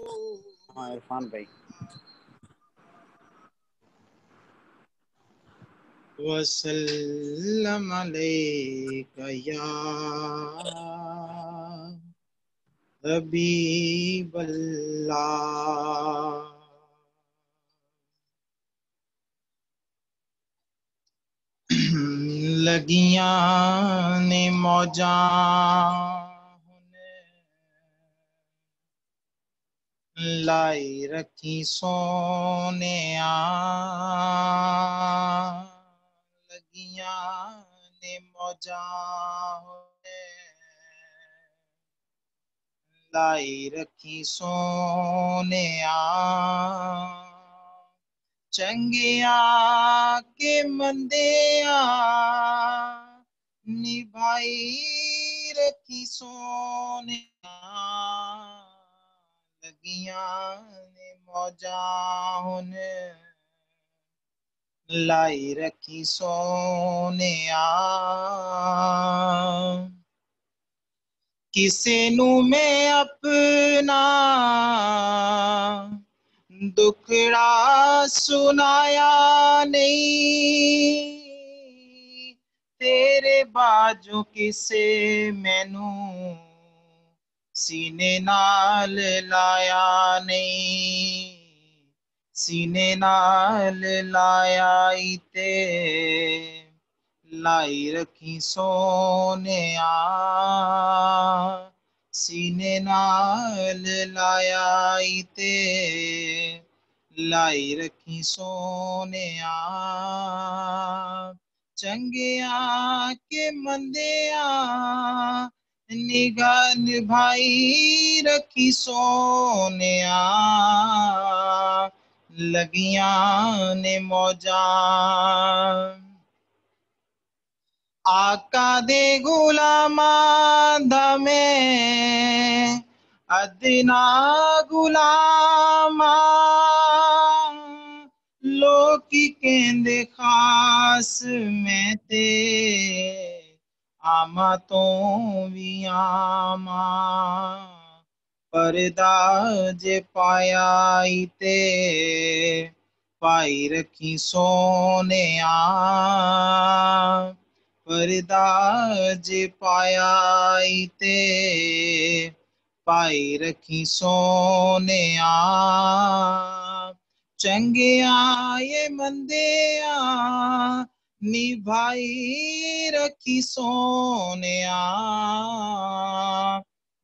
ہاں عرفان بھائی. وسلم علیک یا حبیب اللہ. لگیاں نے موجاں لائی رکھی سونے لگیاں نے موجاں لائی رکھی سونے چنگیا کے مندیا نبھائی رکھی سونے لگیاں نے موجاں لائی رکھی سونے کسے نو میں اپنا دکھڑا سنایا نہیں تیرے باجو کسے مینو سینے نال لایا نہیں سینے نال لایا تے لائی رکھی سونے سینے نال لایا تے لائی رکھی سونے چنگیا کے مندیا نگاہ نبھائی رکھی سونے لگیاں نے موجاں آقا دے غلاماں دا میں ادنا غلاماں لوکی کہندے خاص میں تے آما تو بھی آما پردہ جے پایا تے پائی رکھی سونے پردہ جے پایا تے پائی رکھی سونے چنگیا یہ مندیا نبھائی رکھی سونے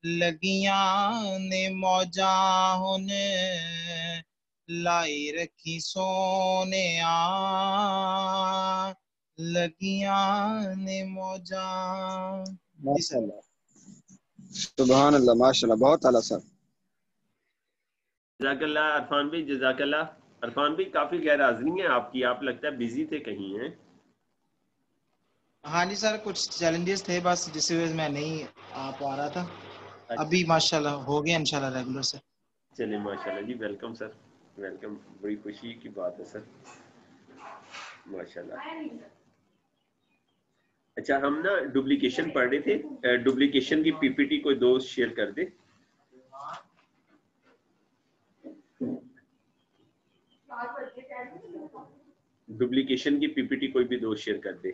لگیاں نے موجاں لائی رکھی سونے لگیاں نے موجاں. ماشاء اللہ سبحان اللہ ماشاء اللہ بہت اعلیٰ سر. جزاک اللہ عرفان بھائی جزاک اللہ. عرفان بھائی کافی غیر حاضری ہیں آپ کی آپ لگتا ہے بزی تھے کہیں ہیں. ہاں جی سر کچھ چیلنجز تھے بس جس کی وجہ سے میں نہیں آ پا رہا تھا. ابھی ماشاءاللہ ہو گیا انشاءاللہ ریگولر سے. چلیں ماشاءاللہ جی ویلکم سر ویلکم بڑی خوشی کی بات ہے سر ماشاءاللہ. اچھا ہم نا ڈپلیکیشن پڑھ رہے تھے ڈپلیکیشن کی پی پی ٹی کوئی دوست شیئر کر دے. ڈپلیکیشن کی پی پی ٹی کوئی بھی دوست شیئر کر دے.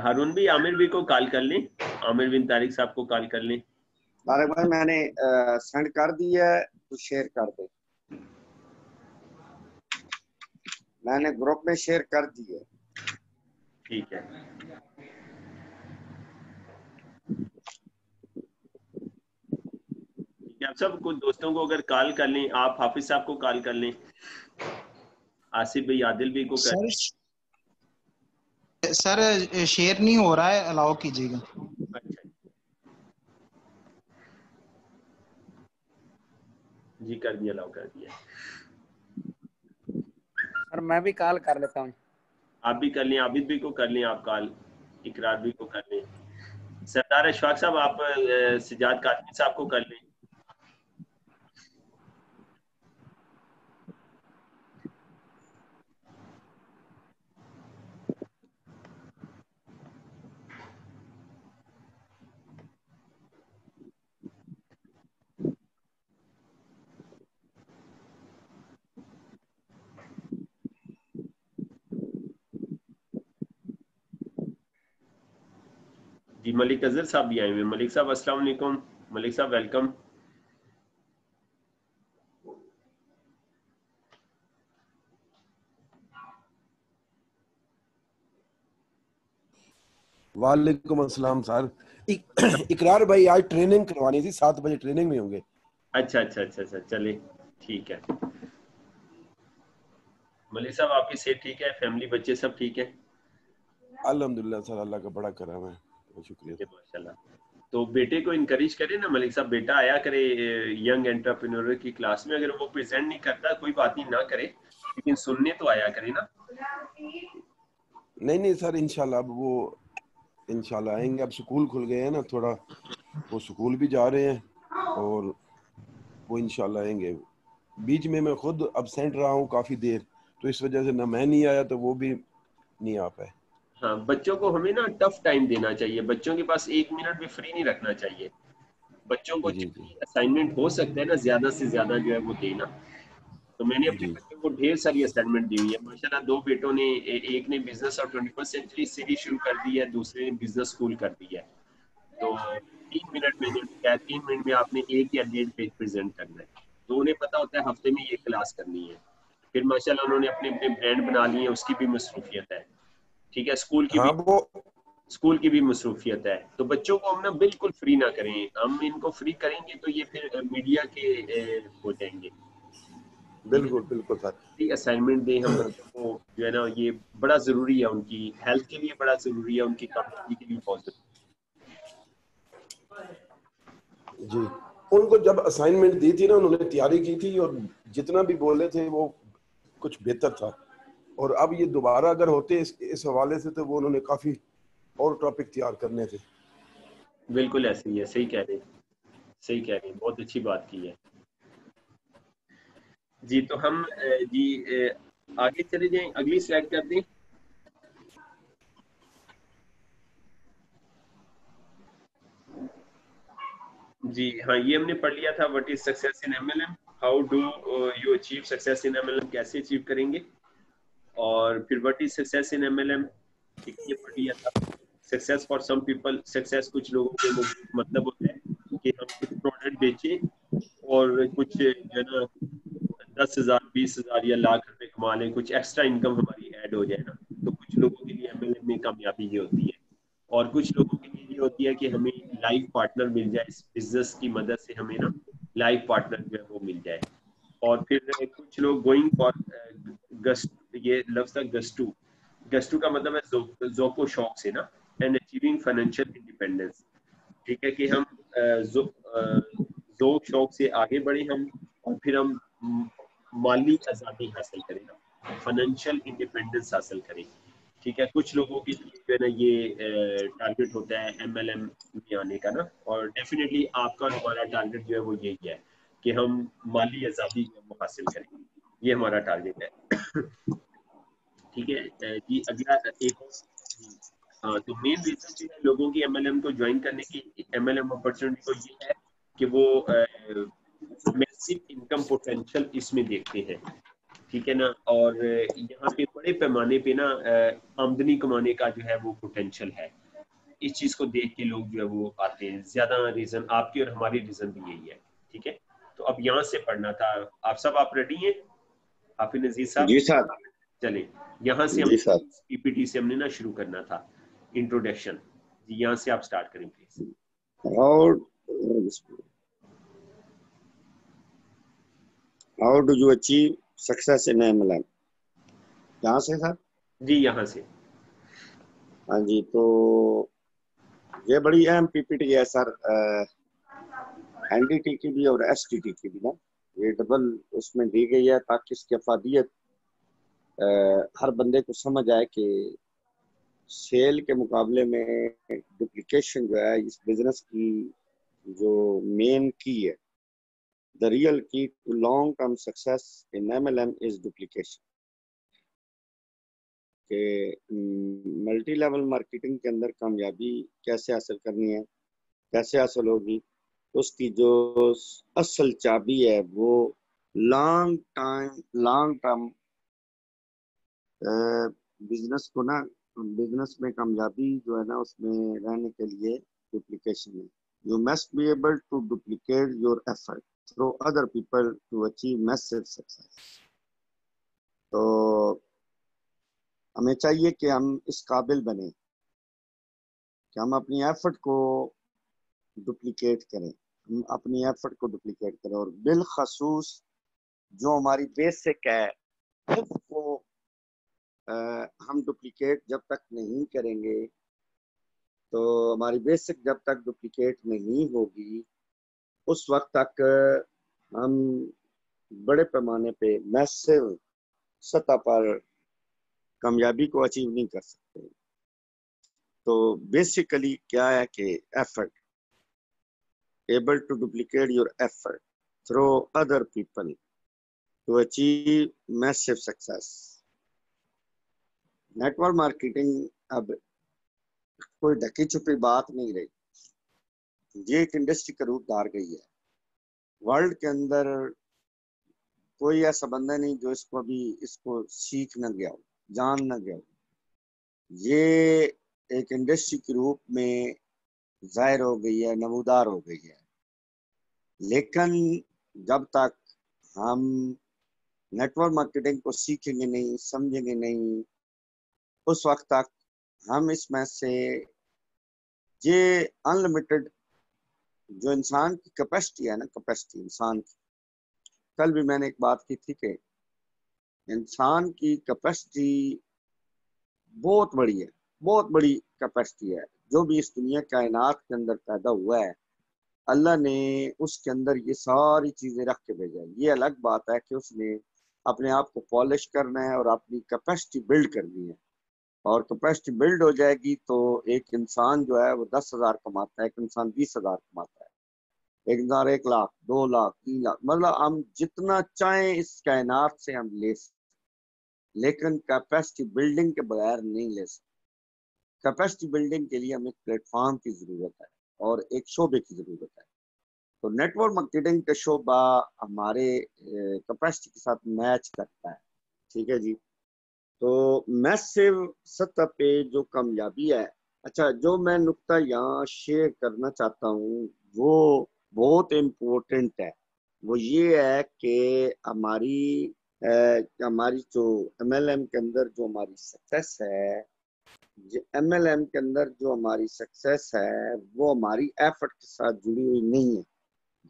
ہارون بھی عامر بھی کو کال کر لیں عامر بن طارق صاحب کو کال کر لیں. طارق بھائی میں نے سینڈ کر دی ہے تو شیئر کر دے. میں نے گروپ میں شیئر کر دی ہے. ٹھیک ہے آپ سب کچھ دوستوں کو اگر کال کر لیں آپ حافظ صاحب کو کال کر لیں آصف بھائی عادل بھی کو کر لیں. سر شیئر نہیں ہو رہا ہے الاؤ کیجیے گا. اچھا جی کر دیا الاؤ کر دیا. سر میں بھی کال کر لیتا ہوں. آپ بھی کر لیں عابد بھی کو کر لیں آپ کال اقرار بھی کو کر لیں. سردار اشفاق صاحب آپ سجاد قاسمی صاحب کو کر لیں. جی ملک اظہر صاحب بھی آئے ہوئے. ملک صاحب السلام علیکم. ملک صاحب ویلکم. وعلیکم السلام سر. اقرار بھائی آج ٹریننگ کروانی تھی, 7 بجے ٹریننگ میں ہوں گے. اچھا اچھا اچھا اچھا چلے ٹھیک ہے. ملک صاحب آپ کی صحت ٹھیک ہے؟ فیملی بچے سب ٹھیک ہے؟ الحمدللہ سر, اللہ کا بڑا کرم ہے, بہت شکریہ. ماشاء اللہ. تو بیٹے کو انکریج کرے نا ملک صاحب, بیٹا آیا کرے ینگ انٹرپرینور کی کلاس میں. اگر وہ پریزنٹ نہیں کرتا کوئی بات نہیں, نہ کرے, لیکن سننے تو آیا کرے نا. نہیں سر, انشاءاللہ اب وہ انشاءاللہ آئیں گے. اب سکول کھل گئے ہیں نا, تھوڑا وہ سکول بھی جا رہے ہیں اور وہ انشاءاللہ آئیں گے. بیچ میں خود ابسینٹ رہا ہوں کافی دیر, تو اس وجہ سے نہ میں نہیں آیا تو وہ بھی نہیں آ پائے. ہاں بچوں کو ہمیں نا ٹف ٹائم دینا چاہیے. بچوں کے پاس 1 منٹ بھی فری نہیں رکھنا چاہیے. بچوں کو جی جتنی اسائنمنٹ ہو سکتا ہے نا زیادہ سے زیادہ جو ہے وہ دینا. تو میں نے اپنے جی بچوں کو ڈھیر ساری اسائنمنٹ دی ہوئی ہے ماشاءاللہ. 2 بیٹوں نے, ایک نے بزنس اور 21 سینچری سیریز شروع کر دی ہے, دوسرے نے بزنس اسکول کر دی ہے. تو 3 منٹ میں نے کہا 3 منٹ میں آپ نے 1 یا 1.5 پیج پریزنٹ کرنا ہے. تو انہیں پتا ہوتا ہے ہفتے میں یہ کلاس کرنی ہے. پھر ماشاءاللہ انہوں نے اپنے اپنے برانڈ بنا لیے, اس کی بھی مصروفیت ہے. ٹھیک ہے, اسکول کی بھی مصروفیت ہے. تو بچوں کو ہم نا بالکل فری نہ کریں. ہم ان کو فری کریں گے تو یہ پھر میڈیا کے ہو جائیں گے. بالکل سر. اسائنمنٹ دیں ہم بچوں کو, جو ہے نا یہ بڑا ضروری ہے, ان کی ہیلتھ کے لیے بڑا ضروری ہے, ان کی کامیابی کے لیے بہت ضروری ہے. جی, ان کو جب اسائنمنٹ دی تھی نا, انہوں نے تیاری کی تھی اور جتنا بھی بولے تھے وہ کچھ بہتر تھا. اور اب یہ دوبارہ اگر ہوتے اس حوالے سے تو وہ انہوں نے کافی اور ٹاپک تیار کرنے تھے. بالکل ایسے ہی ہے, صحیح کہہ رہے ہیں, بہت اچھی بات کی ہے. جی تو ہم جی آگے چلے جائیں, اگلی سلائڈ کر دیں. جی ہاں, یہ ہم نے پڑھ لیا تھا, what is success in M L M, how do you achieve success in M L M, کیسے اچیو کریں گے. اور پھر what is success in M L M, یہ پڑھ لیا تھا. Success for some people, success کچھ لوگوں کے مطلب ہوتا ہے کہ ہم کچھ پروڈکٹ بیچیں اور کچھ جو ہے نا 10,000 20,000 یا لاکھ روپے کما لیں, کچھ ایکسٹرا انکم ہماری ایڈ ہو جائے نا. تو کچھ لوگوں کے لیے ایم ایل ایم میں کامیابی یہ ہوتی ہے. اور کچھ لوگوں کے لیے یہ ہوتی ہے کہ ہمیں لائف پارٹنر مل جائے, اس بزنس کی مدد سے ہمیں نا لائف پارٹنر جو ہے وہ مل جائے. اور پھر کچھ لوگ گوئنگ فار یہ لفظ تھا گسٹو کا مطلب ہے ذوق و شوق سے نا, اینڈ اچیونگ فائنینشیل انڈیپینڈنس. ٹھیک ہے, کہ ہم ذوق شوق سے آگے بڑھیں ہم, اور پھر ہم مالی آزادی حاصل کریں نا, فائنینشیل انڈیپینڈنس حاصل کریں. ٹھیک ہے, کچھ لوگوں کے لیے جو ہے نا یہ ٹارگیٹ ہوتا ہے ایم ایل ایم میں آنے کا نا, اور ڈیفینیٹلی آپ کا اور ہمارا ٹارگیٹ جو ہے وہ یہی ہے کہ ہم مالی آزادی جو ہے وہ حاصل کریں. یہ ہمارا ٹارگیٹ ہے. ٹھیک ہے جی, اگلا ایک اور جی ہاں, تو مین ریزن جو ہے لوگوں کی ایم ایل ایم کو جوائن کرنے کی, ایم ایل ایم اپرچونٹی کو, یہ ہے کہ وہ میسو انکم پوٹینشیل اس میں دیکھتے ہیں. ٹھیک ہے نا, اور یہاں پہ بڑے پیمانے پہ نا آمدنی کمانے کا جو ہے وہ پوٹینشیل ہے. اس چیز کو دیکھ کے لوگ جو ہے وہ آتے ہیں. زیادہ ریزن آپ کی اور ہماری ریزن بھی یہی ہے. ٹھیک ہے, تو اب یہاں سے پڑھنا تھا. آپ سب آپ ریڈی ہیں؟ حافظ نذیر صاحب جی سر. چلیں یہاں سے ہم جی سر. پی پی ٹی سے ہم نے نا شروع کرنا تھا انٹروڈکشن. جی یہاں سے آپ سٹارٹ کریں please. How do you achieve success in MLM? یہاں سے سر؟ جی یہاں سے. ہاں جی, تو یہ بڑی اہم پی پی ٹی ہے سر, این ڈی ٹی کی بھی اور ایس ٹی ٹی کی بھی نا, یہ ڈبل اس میں دی گئی ہے تاکہ اس کی افادیت ہر بندے کو سمجھ آئے کہ سیل کے مقابلے میں ڈپلیکیشن جو ہے اس بزنس کی جو مین کی ہے. The real key to long-term success in MLM is duplication. کہ ملٹی لیول مارکیٹنگ کے اندر کامیابی کیسے حاصل کرنی ہے, کیسے حاصل ہوگی, اس کی جو اصل چابی ہے وہ لانگ ٹرم بزنس کو نا بزنس میں کامیابی جو ہے نا اس میں رہنے کے لیے ڈپلیکیشن ہے. You must be able to duplicate your effort through other people to achieve massive success. تو ہمیں چاہیے کہ ہم اس قابل بنیں کہ ہم اپنی ایفرٹ کو ڈپلیکیٹ کریں، ہم اپنی ایفرٹ کو ڈپلیکیٹ کریں، اور بالخصوص جو ہماری بیسک ہے اس کو ہم ڈپلیکیٹ جب تک نہیں کریں گے، تو ہماری بیسک جب تک ڈپلیکیٹ نہیں ہوگی اس وقت تک ہم بڑے پیمانے پہ میسو سطح پر کامیابی کو اچیو نہیں کر سکتے. تو بیسیکلی کیا ہے کہ effort, able to duplicate your effort through other people to achieve massive success. Network marketing اب کوئی ڈھکی چھپی بات نہیں رہی، یہ ایک انڈسٹری کا روپ دھار گئی ہے. ورلڈ کے اندر کوئی ایسا بندہ نہیں جو اس کو ابھی اس کو سیکھ نہ گیا ہو، جان نہ گیا ہو. یہ ایک انڈسٹری کے روپ میں ظاہر ہو گئی ہے، نمودار ہو گئی ہے. لیکن جب تک ہم نیٹ ورک مارکیٹنگ کو سیکھیں گے نہیں، سمجھیں گے نہیں، اس وقت تک ہم اس میں سے یہ انلمیٹڈ جو انسان کی کیپیسٹی ہے نا، کیپیسٹی انسان کی، کل بھی میں نے ایک بات کی تھی کہ انسان کی کیپیسٹی بہت بڑی ہے، بہت بڑی کیپیسٹی ہے. جو بھی اس دنیا کائنات کے اندر پیدا ہوا ہے اللہ نے اس کے اندر یہ ساری چیزیں رکھ کے بھیجا ہے. یہ الگ بات ہے کہ اس نے اپنے آپ کو پالش کرنا ہے اور اپنی کیپیسٹی بلڈ کرنی ہے. اور کیپیسٹی بلڈ ہو جائے گی تو ایک انسان جو ہے وہ 10,000 کماتا ہے، ایک انسان 20,000 کماتا ہے، ایک انسان 1 لاکھ 2 لاکھ 3 لاکھ، مطلب ہم جتنا چاہیں اس کائنات سے ہم لے سکتے، لیکن کیپیسٹی بلڈنگ کے بغیر نہیں لے سکتے. کیپیسٹی بلڈنگ کے لیے ہمیں پلیٹ فارم کی ضرورت ہے اور ایک شعبے کی ضرورت ہے. تو نیٹ ورک مارکیٹنگ کا شعبہ ہمارے کیپیسٹی کے ساتھ میچ کرتا ہے. ٹھیک ہے جی. تو میسو سطح پہ جو کامیابی ہے، اچھا جو میں نقطہ یہاں شیئر کرنا چاہتا ہوں وہ بہت امپورٹنٹ ہے. وہ یہ ہے کہ ہماری جو MLM کے اندر جو ہماری سکسیس ہے، MLM کے اندر جو ہماری سکسیس ہے وہ ہماری ایفرٹ کے ساتھ جڑی ہوئی نہیں ہے،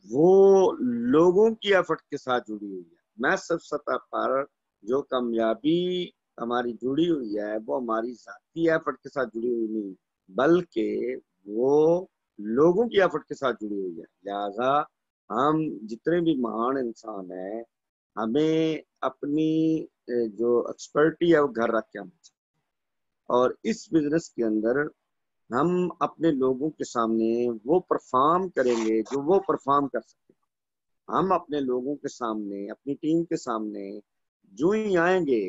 وہ لوگوں کی ایفرٹ کے ساتھ جڑی ہوئی ہے. میسو سطح پر جو کامیابی ہماری جڑی ہوئی ہے وہ ہماری ذاتی ایفرٹ کے ساتھ جڑی ہوئی نہیں، بلکہ وہ لوگوں کی ایفرٹ کے ساتھ جڑی ہوئی ہے. لہذا ہم جتنے بھی مہان انسان ہیں ہمیں اپنی جو ایکسپرٹی ہے وہ گھر رکھ کے آنا چاہیے، اور اس بزنس کے اندر ہم اپنے لوگوں کے سامنے وہ پرفارم کریں گے جو وہ پرفارم کر سکتے ہیں. ہم اپنے لوگوں کے سامنے، اپنی ٹیم کے سامنے جو ہی آئیں گے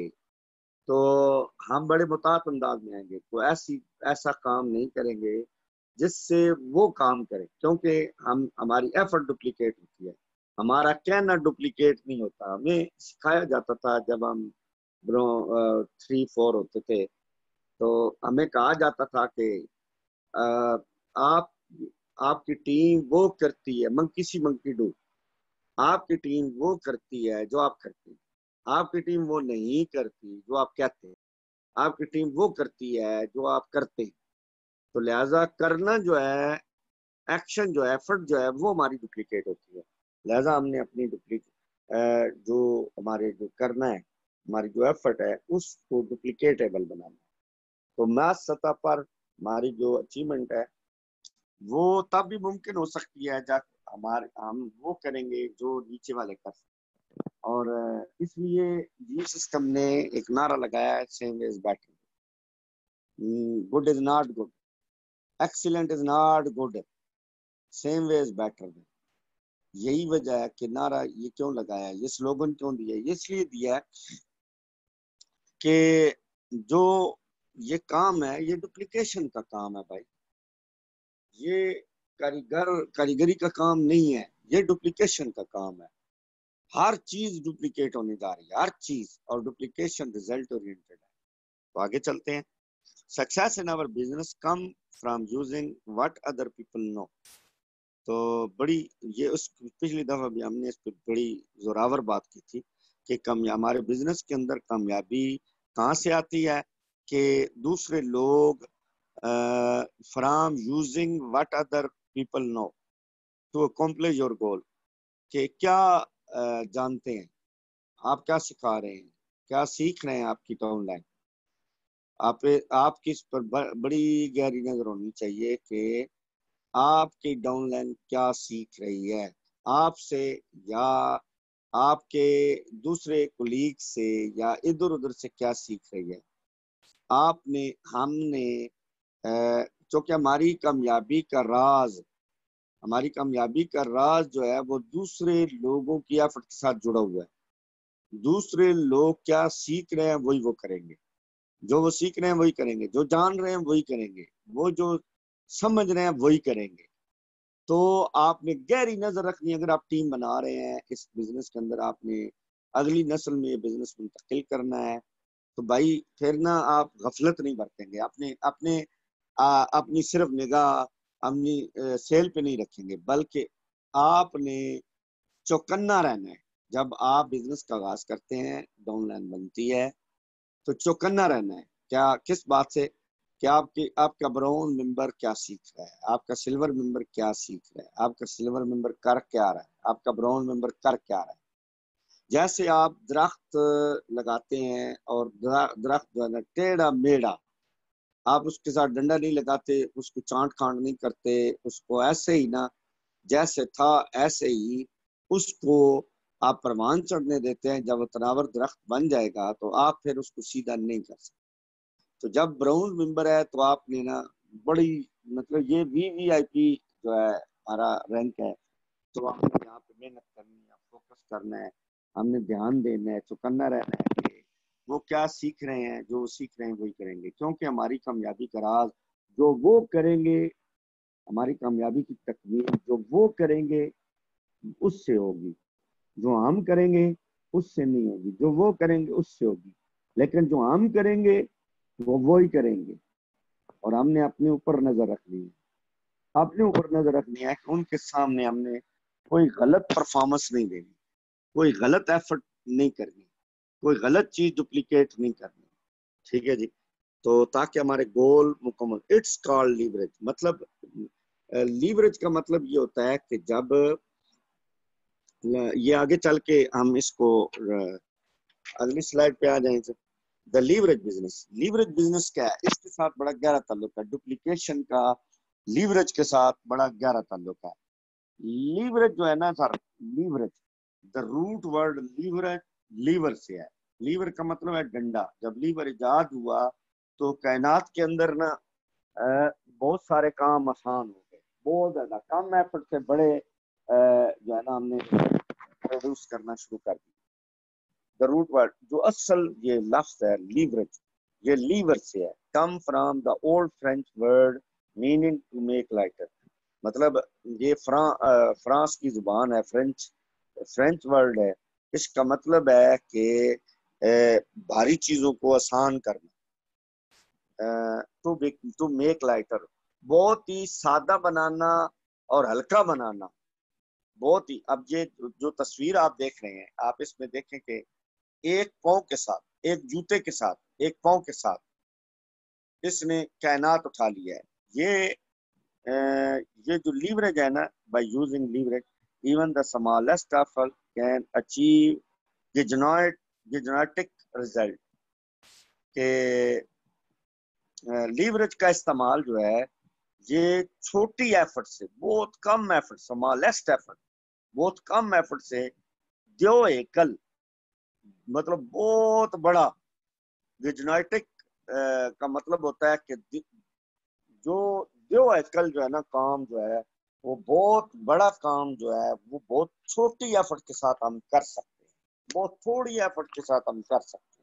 تو ہم بڑے محتاط انداز میں آئیں گے، تو ایسا کام نہیں کریں گے جس سے وہ کام کریں، کیونکہ ہماری ایفرٹ ڈپلیکیٹ ہوتی ہے، ہمارا کہنا ڈپلیکیٹ نہیں ہوتا. ہمیں سکھایا جاتا تھا جب ہم 3-4 ہوتے تھے تو ہمیں کہا جاتا تھا کہ آپ کی ٹیم وہ کرتی ہے، منکی سی منکی ڈو، آپ کی ٹیم وہ کرتی ہے جو آپ کرتے ہیں، آپ کی ٹیم وہ نہیں کرتی جو آپ کہتے ہیں، آپ کی ٹیم وہ کرتی ہے جو آپ کرتے ہیں. تو لہٰذا کرنا جو ہے، ایکشن جو ہے، ایفرٹ جو ہے وہ ہماری ڈپلیکیٹ ہوتی ہے. لہٰذا ہم نے اپنی جو ہمارے جو کرنا ہے، ہماری جو ایفرٹ ہے اس کو ڈپلیکیٹیبل بنانا. تو میس سطح پر ہماری جو اچیومنٹ ہے وہ تب بھی ممکن ہو سکتی ہے جب ہم وہ کریں گے جو نیچے والے کر سکتے. اور اس لیے جی سسٹم نے ایک نعرہ لگایا ہے، same is better, good is not good, excellent is not good, same way is better. یہی وجہ ہے کہ نعرہ یہ کیوں لگایا ہے، یہ سلوگن کیوں دیا ہے، اس لیے دیا ہے کہ جو یہ کام ہے یہ ڈپلیکیشن کا کام ہے بھائی، یہ کاریگری کا کام نہیں ہے، یہ ڈپلیکیشن کا کام ہے. ہر چیز ڈپلیکیٹ ہونے جا رہی ہے، ہر چیز، اور ڈپلیکیشن ریزلٹ اورینٹڈ ہے. تو آگے چلتے ہیں. success in our business come from using what other people know. تو بڑی یہ اس پچھلی دفعہ بھی ہم نے اس پہ بڑی زوراور بات کی تھی کہ ہمارے بزنس کے اندر کامیابی کہاں سے آتی ہے کہ دوسرے لوگ from using what other people know to accomplish your goal, کہ کیا جانتے ہیں آپ، کیا سکھا رہے ہیں، کیا سیکھ رہے ہیں آپ کی ڈاؤن لائن. آپ کی اس پر بڑی گہری نظر ہونی چاہیے کہ آپ کی ڈاؤن لائن کیا سیکھ رہی ہے آپ سے، یا آپ کے دوسرے کولیگ سے، یا ادھر ادھر سے کیا سیکھ رہی ہے. ہم نے چونکہ ہماری کامیابی کا راز جو ہے وہ دوسرے لوگوں کی ایفرٹ کے ساتھ جڑا ہوا ہے. دوسرے لوگ کیا سیکھ رہے ہیں وہی وہ کریں گے، جو وہ سیکھ رہے ہیں وہی کریں گے، جو جان رہے ہیں وہی کریں گے، وہ جو سمجھ رہے ہیں وہی کریں گے. تو آپ نے گہری نظر رکھنی ہے. اگر آپ ٹیم بنا رہے ہیں اس بزنس کے اندر، آپ نے اگلی نسل میں یہ بزنس منتقل کرنا ہے، تو بھائی پھر نا آپ غفلت نہیں برتیں گے، اپنی صرف نگاہ اپنی سیل پہ نہیں رکھیں گے، بلکہ آپ نے چوکنا رہنا ہے. جب آپ بزنس کا آغاز کرتے ہیں، ڈاؤن لائن بنتی ہے، تو چوکنا رہنا ہے. کس بات سے؟ کہ آپ کا براؤن ممبر کیا سیکھ رہا ہے، آپ کا سلور ممبر کیا سیکھ رہا ہے، آپ کا سلور ممبر کر کیا رہا ہے، آپ کا براؤن ممبر کر کیا رہا ہے. جیسے آپ درخت لگاتے ہیں اور درخت جو ہے نا ٹیڑھا میڑھا، آپ اس کے ساتھ ڈنڈا نہیں لگاتے، اس کو چانٹ کھانٹ نہیں کرتے، اس کو ایسے ہی نا جیسے تھا ایسے ہی اس کو آپ پروان چڑھنے دیتے ہیں. جب وہ تناور درخت بن جائے گا تو آپ پھر اس کو سیدھا نہیں کر سکتے. تو جب براؤن ممبر ہے تو آپ نے نا بڑی مطلب یہ وی آئی پی جو ہے ہمارا رینک ہے، تو آپ نے یہاں پہ محنت کرنی ہے، فوکس کرنا ہے، ہم نے دھیان دینا ہے، چوکنا رہنا ہے کہ وہ کیا سیکھ رہے ہیں، جو سیکھ رہے ہیں وہی کریں گے. کیونکہ ہماری کامیابی کا راز جو وہ کریں گے، ہماری کامیابی کی تکمیل جو وہ کریں گے اس سے ہوگی، جو ہم کریں گے اس سے نہیں ہوگی. جو وہ کریں گے اس سے ہوگی، لیکن جو ہم کریں گے وہ وہی کریں گے. اور ہم نے اپنے اوپر نظر رکھنی ہے، اپنے اوپر نظر رکھنی ہے کہ ان کے سامنے ہم نے کوئی غلط پرفارمنس نہیں دینی، کوئی غلط ایفرٹ نہیں کرنی، کوئی غلط چیز ڈپلیکیٹ نہیں کرنی. ٹھیک ہے جی. تو تاکہ ہمارے گول مکمل. It's called leverage. مطلب لیوریج کا مطلب یہ ہوتا ہے کہ جب یہ آگے چل کے ہم اس کو اگلی سلائڈ پہ آ جائیں تو the leverage business. Leverage business کیا ہے؟ اس کے ساتھ بڑا گہرا تعلق ہے، ڈپلیکیشن کا لیوریج کے ساتھ بڑا گہرا تعلق ہے. لیوریج جو ہے نا سر، لیوریج دا روٹ ورڈ لیوریج لیور سے ہے. لیور کا مطلب ہے ڈنڈا. جب لیور ایجاد ہوا تو کائنات کے اندر نا بہت سارے کام آسان ہو گئے، بہت زیادہ کم ایفرٹ سے بڑے جو ہے نا ہم نے پروڈیوس کرنا شروع کر دیا. دا روٹ ورڈ جو اصل یہ لفظ ہے لیوریج، یہ لیور سے ہے. Come from the old French word meaning to make lighter. مطلب یہ فرانس کی زبان ہے، فرینچ ورڈ ہے. اس کا مطلب ہے کہ بھاری چیزوں کو آسان کرنا. ٹو میک لائٹر، بہت ہی سادہ بنانا اور ہلکا بنانا. بہت ہی. اب یہ جو تصویر آپ دیکھ رہے ہیں، آپ اس میں دیکھیں کہ ایک پاؤں کے ساتھ، ایک جوتے کے ساتھ، ایک پاؤں کے ساتھ اس نے کائنات اٹھا لیا ہے. یہ جو لیوریج ہے نا، by using leverage even the smallest effort can achieve genetic result. کہ لیوریج کا استعمال جو ہے یہ چھوٹی ایفرٹ سے، بہت کم ایفرٹ، اسمالسٹ ایفرٹ، بہت کم ایفرٹ سے دیو ایکل مطلب بہت بڑا. جنیٹک کا مطلب ہوتا ہے کہ جو دیو ایکل جو ہے نا کام جو ہے وہ بہت بڑا کام جو ہے وہ بہت چھوٹی ایفرٹ کے ساتھ ہم کر سکتے ہیں، بہت تھوڑی ایفرٹ کے ساتھ ہم کر سکتے ہیں.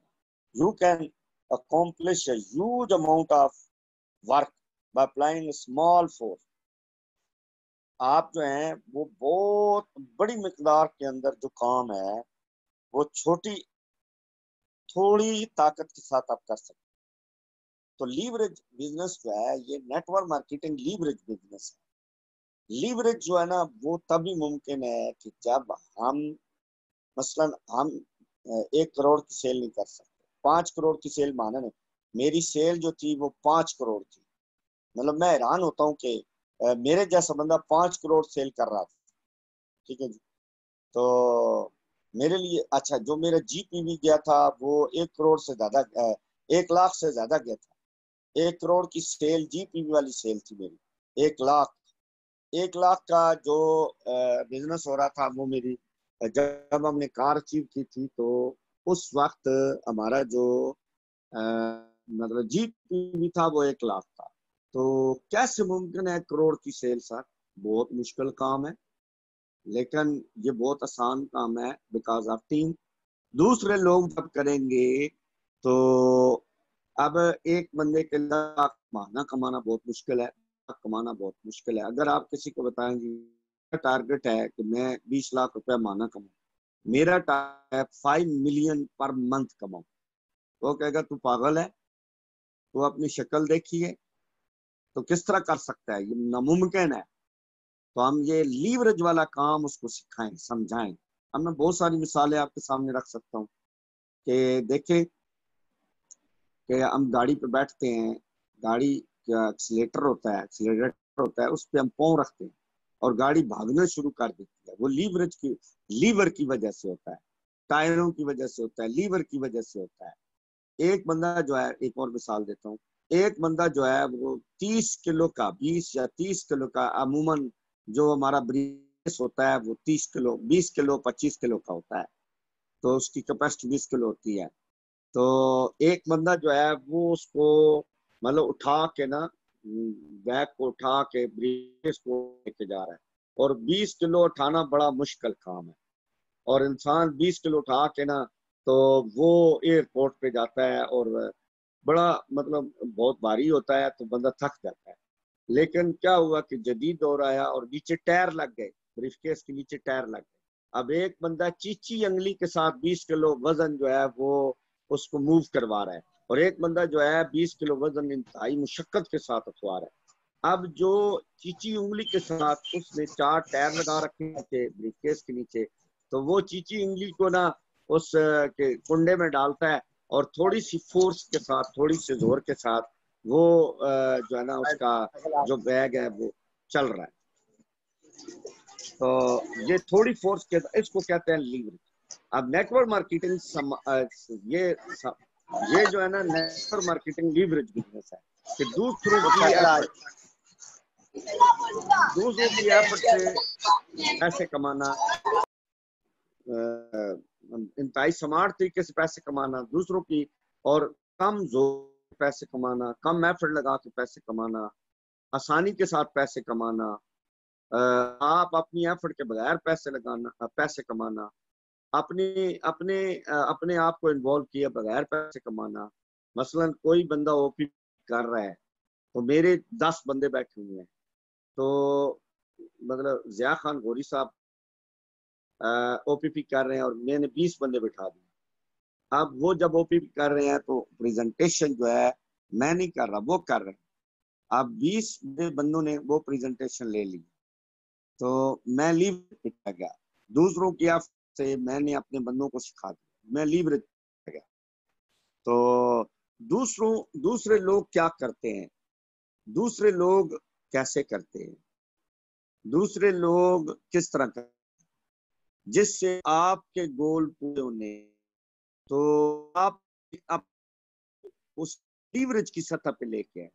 You can accomplish a huge amount of work by applying a small force. آپ جو ہیں وہ بہت بڑی مقدار کے اندر جو کام ہے وہ تھوڑی طاقت کے ساتھ آپ کر سکتے ہیں. تو لیوریج بزنس جو ہے یہ network marketing leverage business ہے. لیوریج جو ہے نا وہ تبھی ممکن ہے کہ جب ہم مثلا ہم 1 کروڑ کی سیل نہیں کر سکتے, 5 کروڑ کی سیل مانا نہیں. میری سیل جو تھی وہ 5 کروڑ تھی, مطلب میں حیران ہوتا ہوں کہ میرے جیسا بندہ 5 کروڑ سیل کر رہا تھا, ٹھیک ہے جی. تو میرے لیے اچھا جو میرا جی پی وی گیا تھا وہ 1 کروڑ سے زیادہ 1 لاکھ سے زیادہ گیا تھا. 1 کروڑ کی سیل جی پی وی والی سیل تھی میری. 1 لاکھ کا جو بزنس ہو رہا تھا وہ میری جب ہم نے کار اچیو کی تھی تو اس وقت ہمارا جو مطلب جی پی وی تھا وہ 1 لاکھ تھا. تو کیسے ممکن ہے 1 کروڑ کی سیل سر؟ بہت مشکل کام ہے, لیکن یہ بہت آسان کام ہے بیکاز آف ٹیم. دوسرے لوگ جب کریں گے تو اب ایک بندے کے لاکھ مہینہ کمانا بہت مشکل ہے, کمانا بہت مشکل ہے. اگر آپ کسی کو بتائیں گے ٹارگٹ ہے کہ میں 20 لاکھ روپے مہینہ کماؤں, میرا ٹارگٹ ہے 5 ملین پر منتھ کماؤں, وہ کہے گا تو پاگل ہے, تو اپنی شکل دیکھیے تو کس طرح کر سکتا ہے, یہ ناممکن ہے. تو ہم یہ لیوریج والا کام اس کو سکھائیں, سمجھائیں. اب میں بہت ساری مثالیں آپ کے سامنے رکھ سکتا ہوں کہ دیکھیں کہ ہم گاڑی پہ بیٹھتے ہیں, گاڑی کا ایکسیلیٹر ہوتا ہے, اس پہ ہم پاؤں رکھتے ہیں اور گاڑی بھاگنا شروع کر دیتی ہے. وہ لیور کی وجہ سے ہوتا ہے, ٹائروں کی وجہ سے ہوتا ہے, لیور کی وجہ سے ہوتا ہے. ایک بندہ جو ہے, ایک اور مثال دیتا ہوں, ایک بندہ جو ہے وہ 30 کلو کا 20 یا 30 کلو کا عموماً جو ہمارا بریس ہوتا ہے وہ 30 کلو 20 کلو 25 کلو کا ہوتا ہے, تو اس کی کیپیسٹی 20 کلو ہوتی ہے. تو ایک بندہ جو ہے وہ اس کو مطلب اٹھا کے نا بیگ کو اٹھا کے بریس کو لے کے جا رہا ہے, اور 20 کلو اٹھانا بڑا مشکل کام ہے. اور انسان 20 کلو اٹھا کے نا تو وہ ایئرپورٹ پہ جاتا ہے اور بڑا مطلب بہت بھاری ہوتا ہے تو بندہ تھک جاتا ہے. لیکن کیا ہوا کہ جدید دور آیا اور نیچے ٹائر لگ گئے, بریف کیس کے نیچے ٹائر لگ گئے. اب ایک بندہ چیچی انگلی کے ساتھ 20 کلو وزن جو ہے وہ اس کو موو کروا رہا ہے, اور ایک بندہ جو ہے 20 کلو وزن انتہائی مشقت کے ساتھ اٹھوا رہا ہے. اب جو چیچی انگلی کے ساتھ اس نے 4 ٹائر لگا رکھے تھے بریف کیس کے نیچے, تو وہ چیچی انگلی کو نا اس کے کنڈے میں ڈالتا ہے اور تھوڑی سی فورس کے ساتھ, تھوڑی سی زور کے ساتھ وہ جو ہے نا اس کا جو بیگ ہے وہ چل رہا ہے. تو یہ تھوڑی فورس کے اس کو کہتے ہیں لیوریج. اب نیٹ ورک مارکیٹنگ یہ جو ہے نا network marketing leverage business ہے کہ دوسروں کی ایفرٹ سے پیسے کمانا, انتہائی سمارٹ طریقے سے پیسے کمانا, دوسروں کی اور کم زور پیسے کمانا, کم ایفرٹ لگا کے پیسے کمانا, آسانی کے ساتھ پیسے کمانا, آپ اپنی ایفرٹ کے بغیر پیسے کمانا, اپنے آپ کو انوالو کیے بغیر پیسے کمانا. مثلا کوئی بندہ او پی کر رہا ہے تو میرے 10 بندے بیٹھے ہوئے ہیں, تو مطلب ضیاء خان غوری صاحب او پی پی کر رہے ہیں اور میں نے 20 بندے بٹھا دیے. اب وہ جب او پی پی کر رہے ہیں تو پریزنٹیشن جو ہے میں نہیں کر رہا, وہ کر رہے ہیں. اب 20 بندوں نے وہ پریزنٹیشن لے لی تو میں لیو پہ گیا, دوسروں کی سے میں نے اپنے بندوں کو سکھا دیا, میں لیوریج گیا. تو دوسرے لوگ کیا کرتے ہیں, دوسرے لوگ کیسے کرتے ہیں, دوسرے لوگ کس طرح کرتے ہیں جس سے آپ کے گول پورے ہونے, تو آپ اس لیوریج کی سطح پہ لے کے آئیں,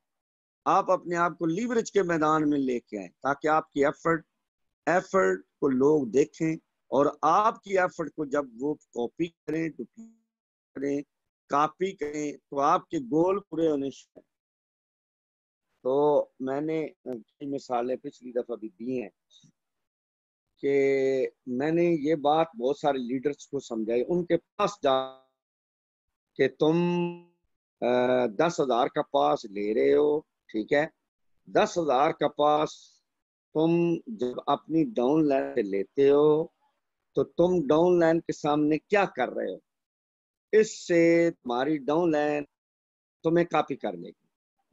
آپ اپنے آپ کو لیوریج کے میدان میں لے کے آئیں تاکہ آپ کی ایفرٹ کو لوگ دیکھیں, اور آپ کی ایفرٹ کو جب وہ کاپی کریں تو آپ کے گول پورے ہونے سے. تو میں نے کئی مثالیں پچھلی دفعہ بھی دی ہیں کہ میں نے یہ بات بہت سارے لیڈرز کو سمجھائی, ان کے پاس جا کہ تم 10,000 کا پاس لے رہے ہو, ٹھیک ہے, 10,000 کا پاس تم جب اپنی ڈاؤن لائن سے لیتے ہو تو تم ڈاؤن لائن کے سامنے کیا کر رہے ہو, اس سے تمہاری ڈاؤن لائن تمہیں کاپی کر لے گی.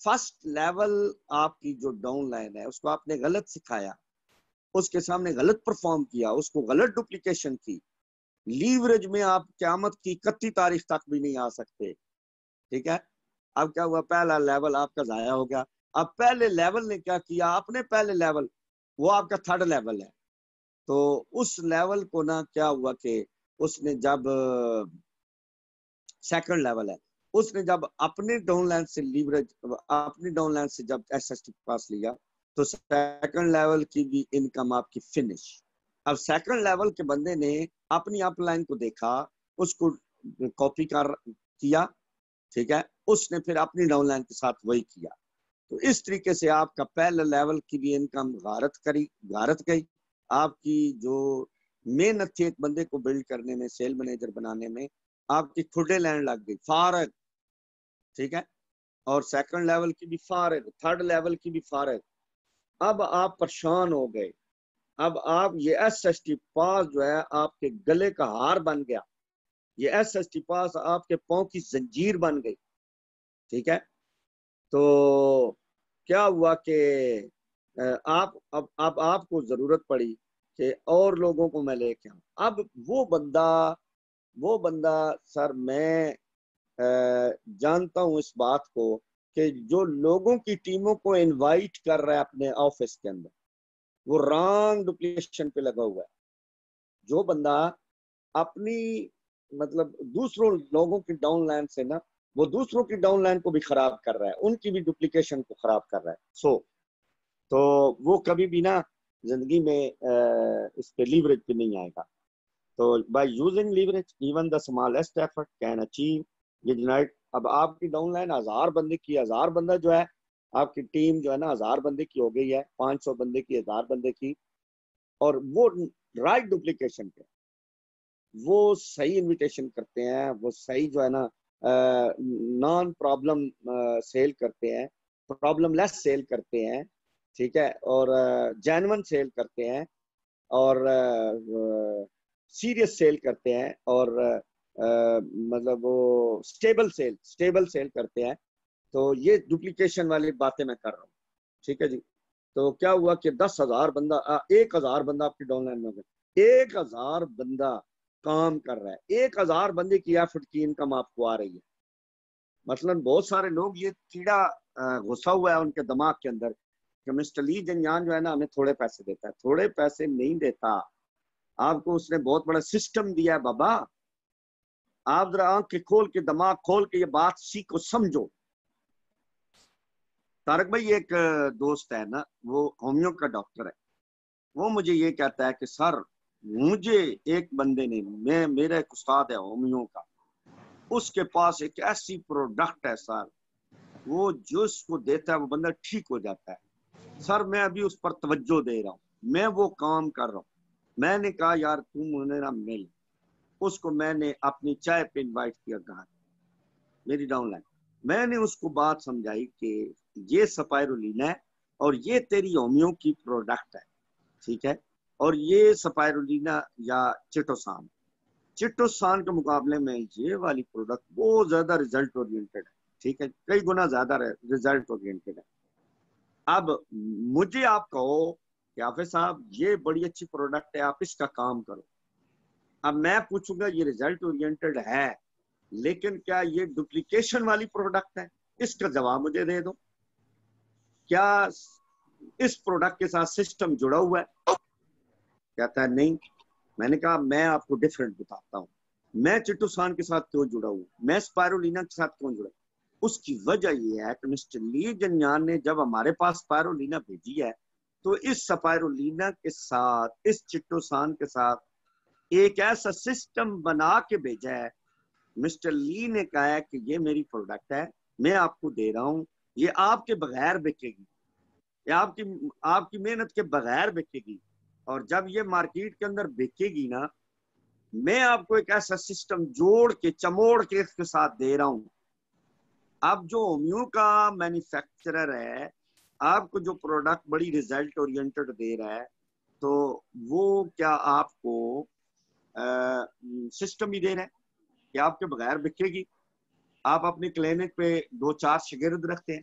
فرسٹ لیول آپ کی جو ڈاؤن لائن ہے اس کو آپ نے غلط سکھایا، اس کے سامنے غلط پرفارم کیا، اس کو غلط ڈپلیکیشن کی، لیوریج میں آپ قیامت کی 31 تاریخ تک بھی نہیں آ سکتے، ٹھیک ہے؟ اب کیا ہوا، پہلا لیول آپ کا ضائع ہو گیا۔ اب پہلے لیول نے کیا کیا، اپنے پہلے لیول وہ آپ کا تھرڈ لیول ہے، تو اس لیول کو نا کیا ہوا کہ اس نے جب سیکنڈ لیول ہے، اس نے جب اپنے ڈاؤن لائن سے لیوریج، اپنی ڈاؤن لائن سے جب ایس ایس ٹی پاس لیا تو سیکنڈ لیول کی بھی انکم آپ کی فنش۔ اب سیکنڈ لیول کے بندے نے اپنی اپ لائن کو دیکھا، اس کو کاپی کیا، ٹھیک ہے، اس نے پھر اپنی ڈاؤن لائن کے ساتھ وہی کیا، تو اس طریقے سے آپ کا پہلے لیول کی بھی انکم غارت گئی، آپ کی جو محنت تھی ایک بندے کو بلڈ کرنے میں، سیل مینیجر بنانے میں، آپ کی کھڈے لینڈ لگ گئی، فارغ، ٹھیک ہے، اور سیکنڈ لیول کی بھی فارغ، تھرڈ لیول کی بھی فارغ۔ اب آپ پریشان ہو گئے، اب آپ یہ ایس ایس ٹی پاس جو ہے آپ کے گلے کا ہار بن گیا، یہ ایس ایس ٹی پاس آپ کے پاؤں کی زنجیر بن گئی، ٹھیک ہے۔ تو کیا ہوا کہ اب آپ کو ضرورت پڑی کہ اور لوگوں کو میں لے کے آؤں۔ اب وہ بندہ سر میں جانتا ہوں اس بات کو کہ جو لوگوں کی ٹیموں کو انوائٹ کر رہا ہے اپنے آفس کے اندر، وہ رانگ ڈپلیکیشن پہ لگا ہوا ہے۔ جو بندہ اپنی مطلب دوسروں لوگوں کی ڈاؤن لائن سے نا، وہ دوسروں کی ڈاؤن لائن کو بھی خراب کر رہا ہے، ان کی بھی ڈپلیکیشن کو خراب کر رہا ہے، تو وہ کبھی بھی نا زندگی میں اس پہ لیوریج پہ نہیں آئے گا۔ تو by using leverage even the smallest effort can achieve unite. اب آپ کی ڈاؤن لائن 1000 بندے کی، 1000 بندہ جو ہے آپ کی ٹیم جو ہے نا 1000 بندے کی ہو گئی ہے، 500 بندے کی، 1000 بندے کی، اور وہ رائٹ ڈپلیکیشن پہ، وہ صحیح انویٹیشن کرتے ہیں، وہ صحیح جو ہے نا نان پرابلم سیل کرتے ہیں، پرابلم لیس سیل کرتے ہیں، ٹھیک ہے، اور جینون سیل کرتے ہیں، اور سیریس سیل کرتے ہیں، اور مطلب وہ سٹیبل سیل کرتے ہیں۔ تو یہ ڈپلیکیشن والی باتیں میں کر رہا ہوں، ٹھیک ہے جی۔ تو کیا ہوا کہ 10,000 بندہ 1000 بندہ آپ کی ڈاؤن لائن میں ہو گیا، 1000 بندہ کام کر رہا ہے، 1000 بندے کی ایفرٹ کی انکم آپ کو آ رہی ہے۔ مثلا بہت سارے لوگ یہ کیڑا گھسا ہوا ہے ان کے دماغ کے اندر کہ مسٹر لی جنیان جو ہے نا ہمیں تھوڑے پیسے دیتا ہے، تھوڑے پیسے نہیں دیتا، آپ کو اس نے بہت بڑا سسٹم دیا ہے بابا۔ آپ ذرا آنکھ کھول کے، دماغ کھول کے یہ بات سیکھو، سمجھو۔ طارق بھائی ایک دوست ہے نا، وہ ہومیو کا ڈاکٹر ہے، وہ مجھے یہ کہتا ہے کہ سر مجھے ایک بندے نے، میرا ایک استاد ہے ہومیو کا، اس کے پاس ایک ایسی پروڈکٹ ہے سر، وہ جو اس کو دیتا ہے وہ بندہ ٹھیک ہو جاتا ہے سر، میں ابھی اس پر توجہ دے رہا ہوں، میں وہ کام کر رہا ہوں۔ میں نے کہا یار تم مجھے نہ مل، اس کو میں نے اپنی چائے پہ انوائٹ کیا، کہا میری ڈاؤن لائن، میں نے اس کو بات سمجھائی کہ یہ سپائرولین ہے اور یہ تیری ہومیو کی پروڈکٹ ہے، ٹھیک ہے، اور یہ سپائرولینا یا چٹوسان کے مقابلے میں یہ والی پروڈکٹ بہت زیادہ ریزلٹ اورینٹڈ ہے، ٹھیک ہے، کئی گنا زیادہ ریزلٹ اورینٹڈ ہے۔ اب مجھے آپ کہو کہ حافظ صاحب یہ بڑی اچھی پروڈکٹ ہے، آپ اس کا کام کرو، اب میں پوچھوں گا یہ ریزلٹ اورینٹڈ ہے لیکن کیا یہ ڈپلیکیشن والی پروڈکٹ ہے؟ اس کا جواب مجھے دے دو۔ کیا اس پروڈکٹ کے ساتھ سسٹم جڑا ہوا ہے؟ کہتا ہے نہیں۔ میں نے کہا میں آپ کو ڈیفرنٹ بتاتا ہوں، میں چٹوسان کے ساتھ کیوں جڑا ہوں، میں سپائرولینا کے ساتھ کیوں جڑا ہوں۔ اس کی وجہ یہ ہے کہ مسٹر لی جنیان نے جب ہمارے پاس سپائرولینا بھیجی ہے تو اس سپائرولینا کے ساتھ، اس چٹوسان کے ساتھ ایک ایسا سسٹم بنا کے بھیجا ہے۔ مسٹر لی نے کہا ہے کہ یہ میری پروڈکٹ ہے، میں آپ کو دے رہا ہوں، یہ آپ کے بغیر بکے گی، یہ آپ کی محنت کے بغیر بکے گی، اور جب یہ مارکیٹ کے اندر بکے گی نا، میں آپ کو ایک ایسا سسٹم جوڑ کے چموڑ کے اس کے ساتھ دے رہا ہوں۔ اب جو ہومیو کا مینوفیکچرر ہے آپ کو جو پروڈکٹ بڑی ریزلٹ اورینٹڈ دے رہا ہے، تو وہ کیا آپ کو سسٹم ہی دے رہا ہے کہ آپ کے بغیر بکے گی؟ آپ اپنی کلینک پہ 2-4 شاگرد رکھتے ہیں،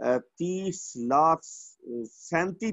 37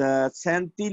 37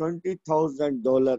$20,000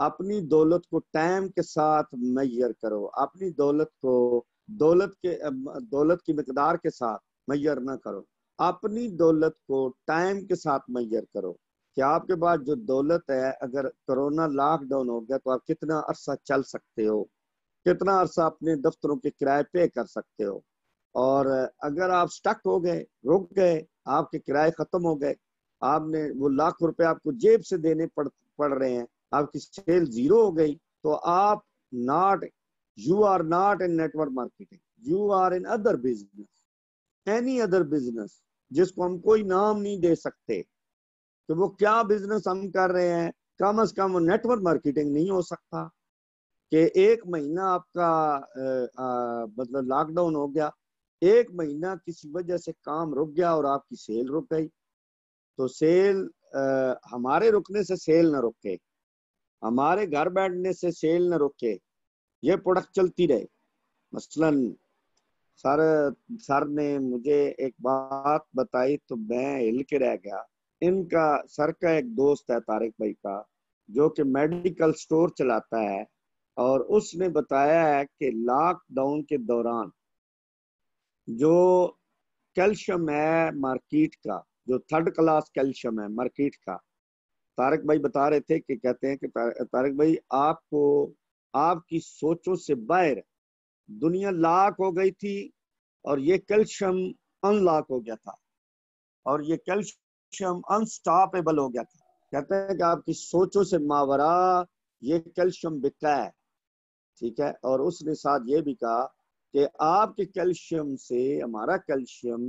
اپنی دولت کو ٹائم کے ساتھ میئر کرو، اپنی دولت کو دولت کی مقدار کے ساتھ میئر نہ کرو، اپنی دولت کو ٹائم کے ساتھ میئر کرو کہ آپ کے پاس جو دولت ہے، اگر کرونا لاک ڈاؤن ہو گیا تو آپ کتنا عرصہ چل سکتے ہو، کتنا عرصہ اپنے دفتروں کے کرائے پے کر سکتے ہو، اور اگر آپ سٹک ہو گئے، رک گئے، آپ کے کرائے ختم ہو گئے، آپ نے وہ لاکھ روپے آپ کو جیب سے دینے پڑ رہے ہیں، آپ کی سیل زیرو ہو گئی، تو آپ you are not in network marketing, you are in other business, any other business جس کو ہم کوئی نام نہیں دے سکتے کہ وہ کیا بزنس ہم کر رہے ہیں، کم از کم نیٹ ورک مارکیٹنگ نہیں ہو سکتا کہ ایک مہینہ آپ کا مطلب لاک ڈاؤن ہو گیا، ایک مہینہ کسی وجہ سے کام رک گیا اور آپ کی سیل رک گئی، تو سیل ہمارے رکنے سے سیل نہ رکے، ہمارے گھر بیٹھنے سے سیل نہ رکے، یہ پروڈکٹ چلتی رہے۔ مثلا سر نے مجھے ایک بات بتائی تو میں ہل کے رہ گیا، ان کا سر کا ایک دوست ہے طارق بھائی کا جو کہ میڈیکل سٹور چلاتا ہے، اور اس نے بتایا ہے کہ لاک ڈاؤن کے دوران جو کیلشیم ہے مارکیٹ کا، جو تھرڈ کلاس کیلشیم ہے مارکیٹ کا، طارق بھائی بتا رہے تھے کہ کہتے ہیں کہ طارق بھائی آپ کو آپ کی سوچوں سے باہر دنیا لاک ہو گئی تھی اور یہ کیلشیم ان لاک ہو گیا تھا اور یہ کیلشیم انسٹاپیبل ہو گیا تھا، کہتے ہیں کہ آپ کی سوچوں سے ماورا یہ کیلشیم بکا ہے، ٹھیک ہے، اور اس نے ساتھ یہ بھی کہا کہ آپ کے کیلشیم سے ہمارا کیلشیم،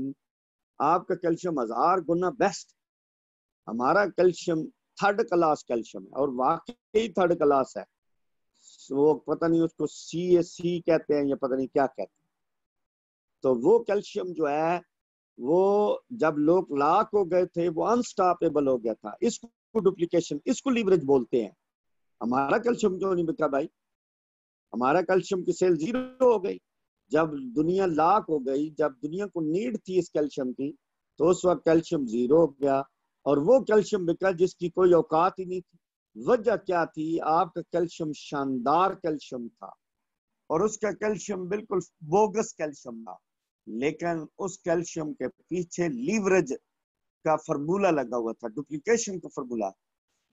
آپ کا کیلشیم 1000 گنا بیسٹ، ہمارا کیلشیم تھرڈ کلاس کیلشیم ہے، اور واقعی تھرڈ کلاس ہے، وہ پتہ نہیں اس کو سی کہتے ہیں یا پتہ نہیں کیا کہتے ہیں، تو وہ کیلشیم جو ہے وہ جب لوگ لاک ہو گئے تھے وہ انسٹاپیبل ہو گیا تھا، اس کو ڈپلیکیشن، اس کو لیوریج بولتے ہیں۔ ہمارا کیلشیم کیوں نہیں بکا بھائی؟ ہمارا کیلشیم کی سیل زیرو ہو گئی، جب دنیا لاک ہو گئی، جب دنیا کو نیڈ تھی اس کیلشیم کی، تو اس وقت کیلشیم زیرو ہو گیا، اور وہ کیلشیم بکا جس کی کوئی اوقات ہی نہیں تھی۔ وجہ کیا تھی؟ آپ کا کیلشیم شاندار کیلشیم تھا اور اس کا کیلشیم بالکل بوگس کیلشیم تھا، لیکن اس کیلشیم کے پیچھے لیوریج کا فرمولہ لگا ہوا تھا، ڈپلیکیشن کا فرمولہ۔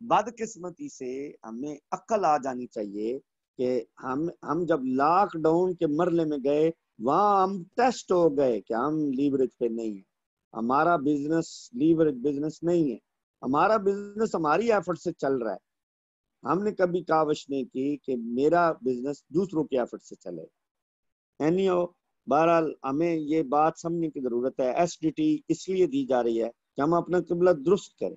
بدقسمتی سے ہمیں عقل آ جانی چاہیے کہ ہم جب لاک ڈاؤن کے مرحلے میں گئے وہاں ہم ٹیسٹ ہو گئے کہ ہم لیوریج پہ نہیں ہیں، ہمارا بزنس لیوریج بزنس نہیں ہے، ہمارا بزنس ہماری ایفرٹ سے چل رہا ہے، ہم نے کبھی کاوش نہیں کی کہ میرا بزنس دوسروں کی ایفرٹ سے چلے۔ بہرحال ہمیں یہ بات سمجھنے کی ضرورت ہے، ایس ڈی ٹی اس لیے دی جا رہی ہے کہ ہم اپنا قبلہ درست کریں۔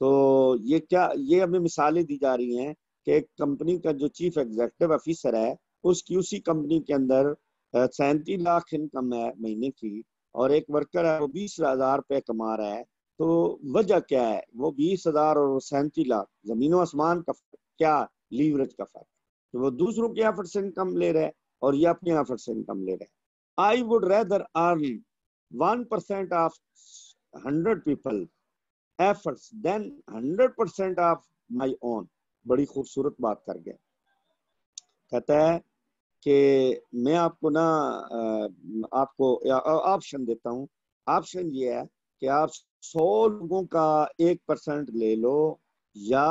تو یہ ہمیں مثالیں دی جا رہی ہیں کہ ایک کمپنی کا جو چیف ایگزیکٹو آفیسر ہے، اس کی اسی کمپنی کے اندر 37 لاکھ انکم ہے مہینے کی، اور ایک ورکر ہے وہ 20,000 روپے کما رہا ہے، تو وجہ کیا ہے؟ وہ 20,000 اور 37 لاکھ، زمین و آسمان کا فرق، کیا لیوریج کا فرق، تو وہ دوسروں کی ایفرٹ سے انکم لے رہے اور یہ اپنی ایفرٹ سے انکم لے رہے۔ I would rather earn 1% of 100 people efforts than 100% of my own۔ بڑی خوبصورت بات کر گیا، کہتا ہے کہ میں آپ کو آپ کو آپشن دیتا ہوں، آپشن یہ ہے کہ آپ 100 لوگوں کا 1% لے لو یا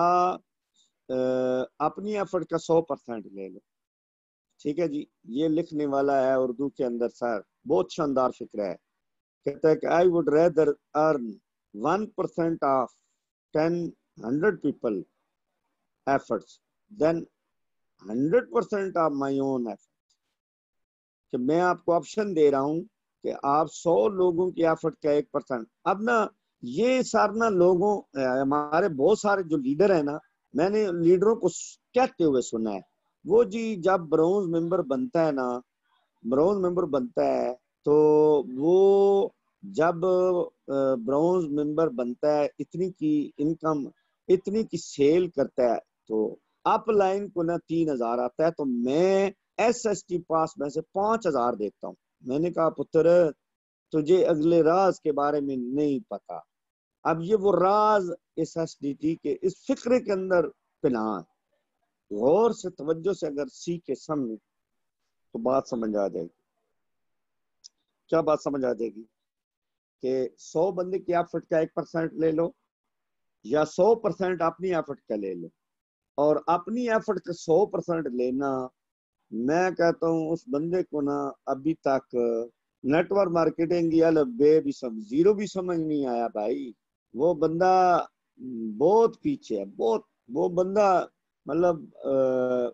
اپنی ایفرٹ کا 100% لے لو، ٹھیک ہے جی۔ یہ لکھنے والا ہے اردو کے اندر، سر بہت شاندار فکر ہے، کہتا ہے کہ I would rather earn 1% of 100 people efforts than 100% of my own efforts۔ کہ میں آپ کو آپشن دے رہا ہوں کہ آپ 100 لوگوں کی ایفرٹ کا 1%۔ اب یہ سارا لوگوں، ہمارے بہت سارے جو لیڈر ہیں میں نے لیڈروں کو کہتے ہوئے سنا ہے، وہ جی جب برونز ممبر بنتا ہے برونز ممبر بنتا ہے تو وہ جب برونز ممبر بنتا ہے اتنی کی انکم، اتنی کی سیل کرتا ہے تو اپ لائن کو 3,000 آتا ہے، تو میں ایس ٹی پاس میں سے 5,000 دیتا ہوں۔ میں نے کہا پتر تجھے اگلے راز کے بارے میں نہیں پتا۔ اب یہ وہ راز اس ایس ڈی ٹی کے اس فکرے کے اندر پنہاں ہے غور سے توجہ سے اگر سیکھے سمجھے تو بات سمجھ آ جائے گی. کیا بات سمجھ آ جائے گی کہ 100 بندے کی ایفرٹ کا 1% لے لو یا 100% اپنی ایفرٹ کا لے لو, اور اپنی ایفرٹ کا 100% لینا, میں کہتا ہوں اس بندے کو نا ابھی تک نیٹ ورک مارکیٹنگ یا بے بھی زیرو بھی سمجھ نہیں آیا بھائی. وہ بندہ بہت پیچھے ہے, بہت. وہ بندہ مطلب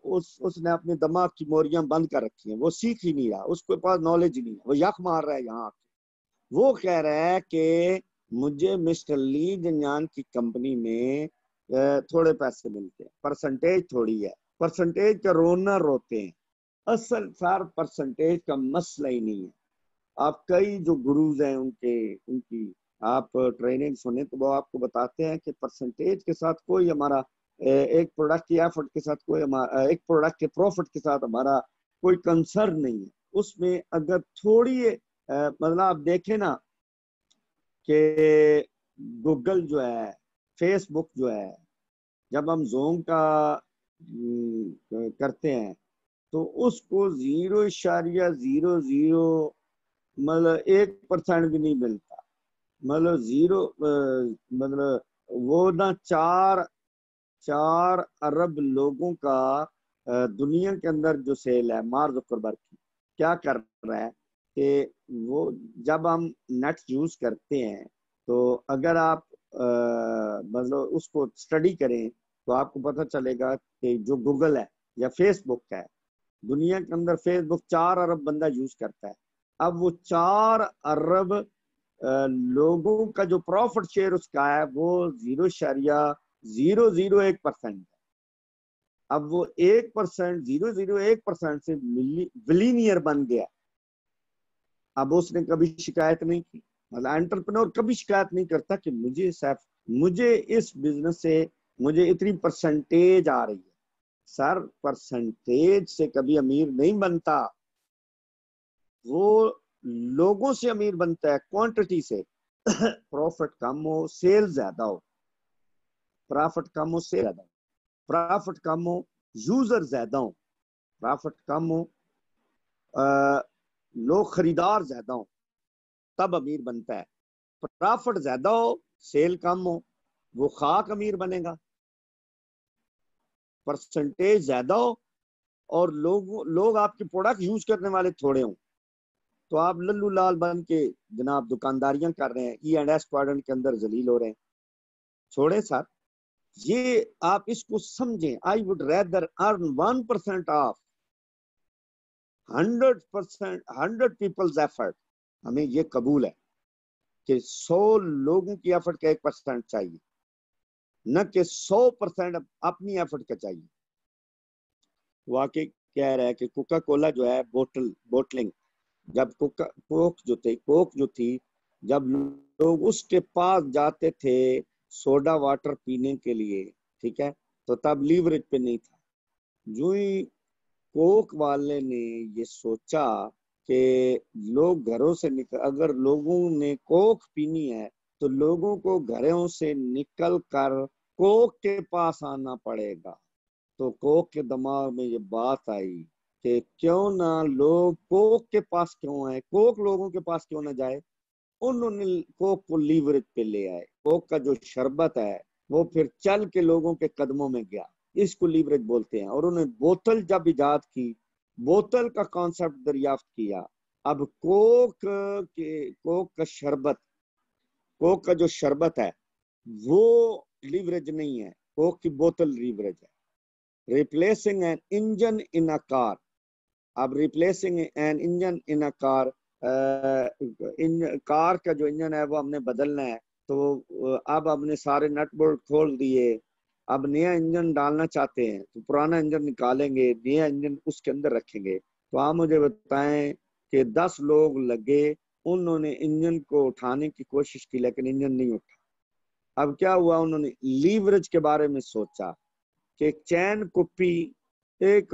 اس نے اپنے دماغ کی موریاں بند کر رکھی ہیں, وہ سیکھ ہی نہیں رہا, اس کے پاس نالج ہی نہیں ہے, وہ یک مار رہا ہے یہاں. وہ کہہ رہا ہے کہ مجھے مسٹر لی جنجان کی کمپنی میں تھوڑے پیسے ملتے ہیں, پرسنٹیج تھوڑی ہے, پرسنٹیج کا رونا روتے ہیں. اصل سار پرسنٹیج کا مسئلہ ہی نہیں ہے. آپ کئی جو گروز ہیں ان کی آپ ٹریننگ سنیں تو وہ آپ کو بتاتے ہیں کہ پرسنٹیج کے ساتھ کوئی ہمارا ایک پروڈکٹ کی ایفرٹ کے ساتھ کوئی ہمارا ایک پروڈکٹ کے پروفٹ کے ساتھ ہمارا کوئی کنسرن نہیں ہے. اس میں اگر تھوڑی مطلب آپ دیکھیں نا کہ گوگل جو ہے, فیس بک جو ہے, جب ہم زوم کا کرتے ہیں تو اس کو 0.00 مطلب 1% بھی نہیں ملتا. مطلب مطلب وہ نا 4 ارب لوگوں کا دنیا کے اندر جو سیل ہے مارک زکربرگ کی, کیا کر رہا ہے کہ وہ جب ہم نیٹ یوز کرتے ہیں تو اگر آپ مطلب اس کو اسٹڈی کریں تو آپ کو پتہ چلے گا کہ جو گوگل ہے یا فیس بک ہے, دنیا کے اندر فیس بک 4 ارب بندہ یوز کرتا ہے. اب وہ 4 ارب لوگوں کا جو پروفٹ شیئر اس کا ہے وہ 0.001% ہے. اب وہ 1% 0.01% سے بلینئر بن گیا. اب اس نے کبھی شکایت نہیں کی, مطلب انٹرپرینور کبھی شکایت نہیں کرتا کہ مجھے اس بزنس سے مجھے اتنی پرسنٹیج آ رہی ہے. سر پرسنٹیج سے کبھی امیر نہیں بنتا, وہ لوگوں سے امیر بنتا ہے, کوانٹٹی سے. پروفٹ کم ہو سیل زیادہ ہو, پرافٹ کم ہو سیل زیادہ ہو, پرافٹ کم ہو یوزر زیادہ ہو, پرافٹ کم ہو لوگ خریدار زیادہ ہو, تب امیر بنتا ہے. پرافٹ زیادہ ہو سیل کم ہو, وہ خاک امیر بنے گا. پرسنٹیج زیادہ ہو اور لوگ آپ کے پروڈکٹ یوز کرنے والے تھوڑے ہوں تو آپ للو لال بن کے جناب دکانداریاں کر رہے ہیں, ای اینڈ ایس کوارٹرنٹ کے اندر ذلیل ہو رہے ہیں. چھوڑیں سر, یہ آپ اس کو سمجھیں. I would rather earn 1% of 100 people's effort. ہمیں یہ قبول ہے کہ 100 لوگوں کی ایفرٹ کا 1% چاہیے, نہ کہ 100% اپنی ایفرٹ کا چاہیے. واقعی کہہ رہا ہے کہ کوکا کولا جو ہے بوٹلنگ, جب کوک جو تھی جب لوگ اس کے پاس جاتے تھے سوڈا واٹر پینے کے لیے, ٹھیک ہے, تو تب لیوریج پہ نہیں تھا. جو ہی کوک والے نے یہ سوچا کہ لوگ گھروں سے اگر لوگوں نے کوک پینی ہے تو لوگوں کو گھروں سے نکل کر کوک کے پاس آنا پڑے گا, تو کوک کے دماغ میں یہ بات آئی کہ کیوں نہ لوگ کوک کے پاس کیوں آئے, کوک لوگوں کے پاس کیوں نہ جائے. انہوں نے کوک کو لیوریج پہ لے آئے. کوک کا جو شربت ہے وہ پھر چل کے لوگوں کے قدموں میں گیا, اس کو لیوریج بولتے ہیں. اور انہوں نے بوتل جب ایجاد کی, بوتل کا کانسیپٹ دریافت کیا. اب کوک کا شربت, کوک کا جو شربت ہے وہ لیوریج نہیں ہے, کوک کی بوتل لیوریج ہے. ریپلیسنگ این انجن ان اے کار. اب ریپلیسنگ این انجن ان اے کار, کار کا جو انجن ہے وہ ہم نے بدلنا ہے, تو اب ہم نے سارے نٹ بولٹ کھول دیے, اب نیا انجن ڈالنا چاہتے ہیں تو پرانا انجن نکالیں گے, نیا انجن اس کے اندر رکھیں گے. تو آپ مجھے بتائیں کہ 10 لوگ لگے, انہوں نے انجن کو اٹھانے کی کوشش کی لیکن انجن نہیں اٹھا. اب کیا ہوا, انہوں نے لیوریج کے بارے میں سوچا کہ چین کپی ایک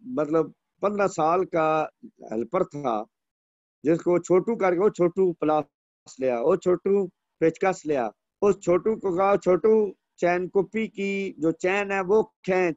مطلب 15 سال کا ہیلپر تھا جس کو چھوٹو کر کے وہ چھوٹو پلاس لیا, وہ چھوٹو پیچکس لیا, اس چھوٹو کو کہا چھوٹو چین کپی کی جو چین ہے وہ کھینچ,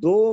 2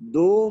2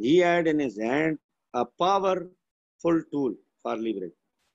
He had in his hand a powerful tool for leverage.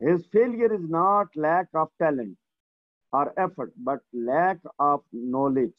His failure is not lack of talent or effort, but lack of knowledge.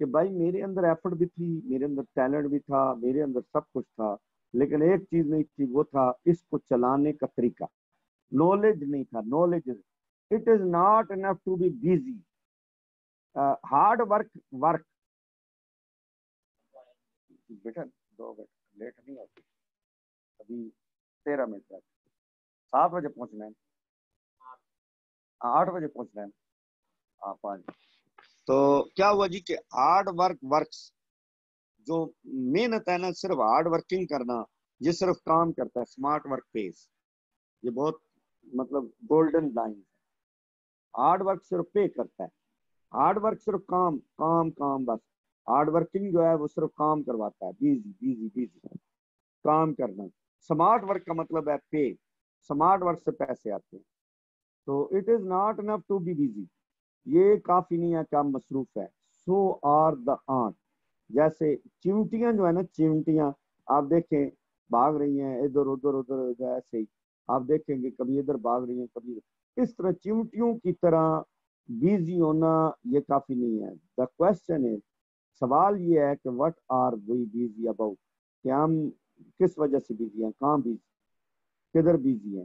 کہ بھائی میرے اندر ایفرٹ بھی تھی، میرے اندر ٹیلنٹ بھی تھا، میرے اندر سب کچھ تھا، لیکن ایک چیز نہیں تھی، وہ تھا اس کو چلانے کا طریقہ، نالج نہیں تھا. Knowledge it is not enough to be busy. Hard work بیٹا 2 منٹ لیٹ نہیں ہوتی، ابھی 13 منٹ 7 بجے پہنچنا ہے، 8 بجے پہنچنا ہے آپ آج. تو کیا ہوا جی کہ ہارڈ ورکس جو محنت ہے نا، صرف ہارڈ ورکنگ کرنا، یہ صرف کام کرتا ہے. اسمارٹ ورک پیس، یہ بہت مطلب گولڈن لائن ہے. ہارڈ ورک صرف پے کرتا ہے، ہارڈ ورک صرف کام بس. ہارڈ ورکنگ جو ہے وہ صرف کام کرواتا ہے، بیزی کام کرنا. اسمارٹ ورک کا مطلب ہے پے، اسمارٹ ورک سے پیسے آتے ہیں. تو it is not enough to be busy, یہ کافی نہیں ہے کہ ہم مصروف ہے. So are the ant. جیسے چیونٹیاں جو ہے نا، چیونٹیاں آپ دیکھیں بھاگ رہی ہیں ادھر ایسے ہی آپ دیکھیں گے، کبھی ادھر بھاگ رہی ہیں کبھی اس طرح. چیونٹیوں کی طرح بیزی ہونا یہ کافی نہیں ہے. دا کوشچن ہے، سوال یہ ہے کہ what are we busy about, کہ ہم کس وجہ سے بیزی ہیں، کہاں بیزی، کدھر بیزی ہیں.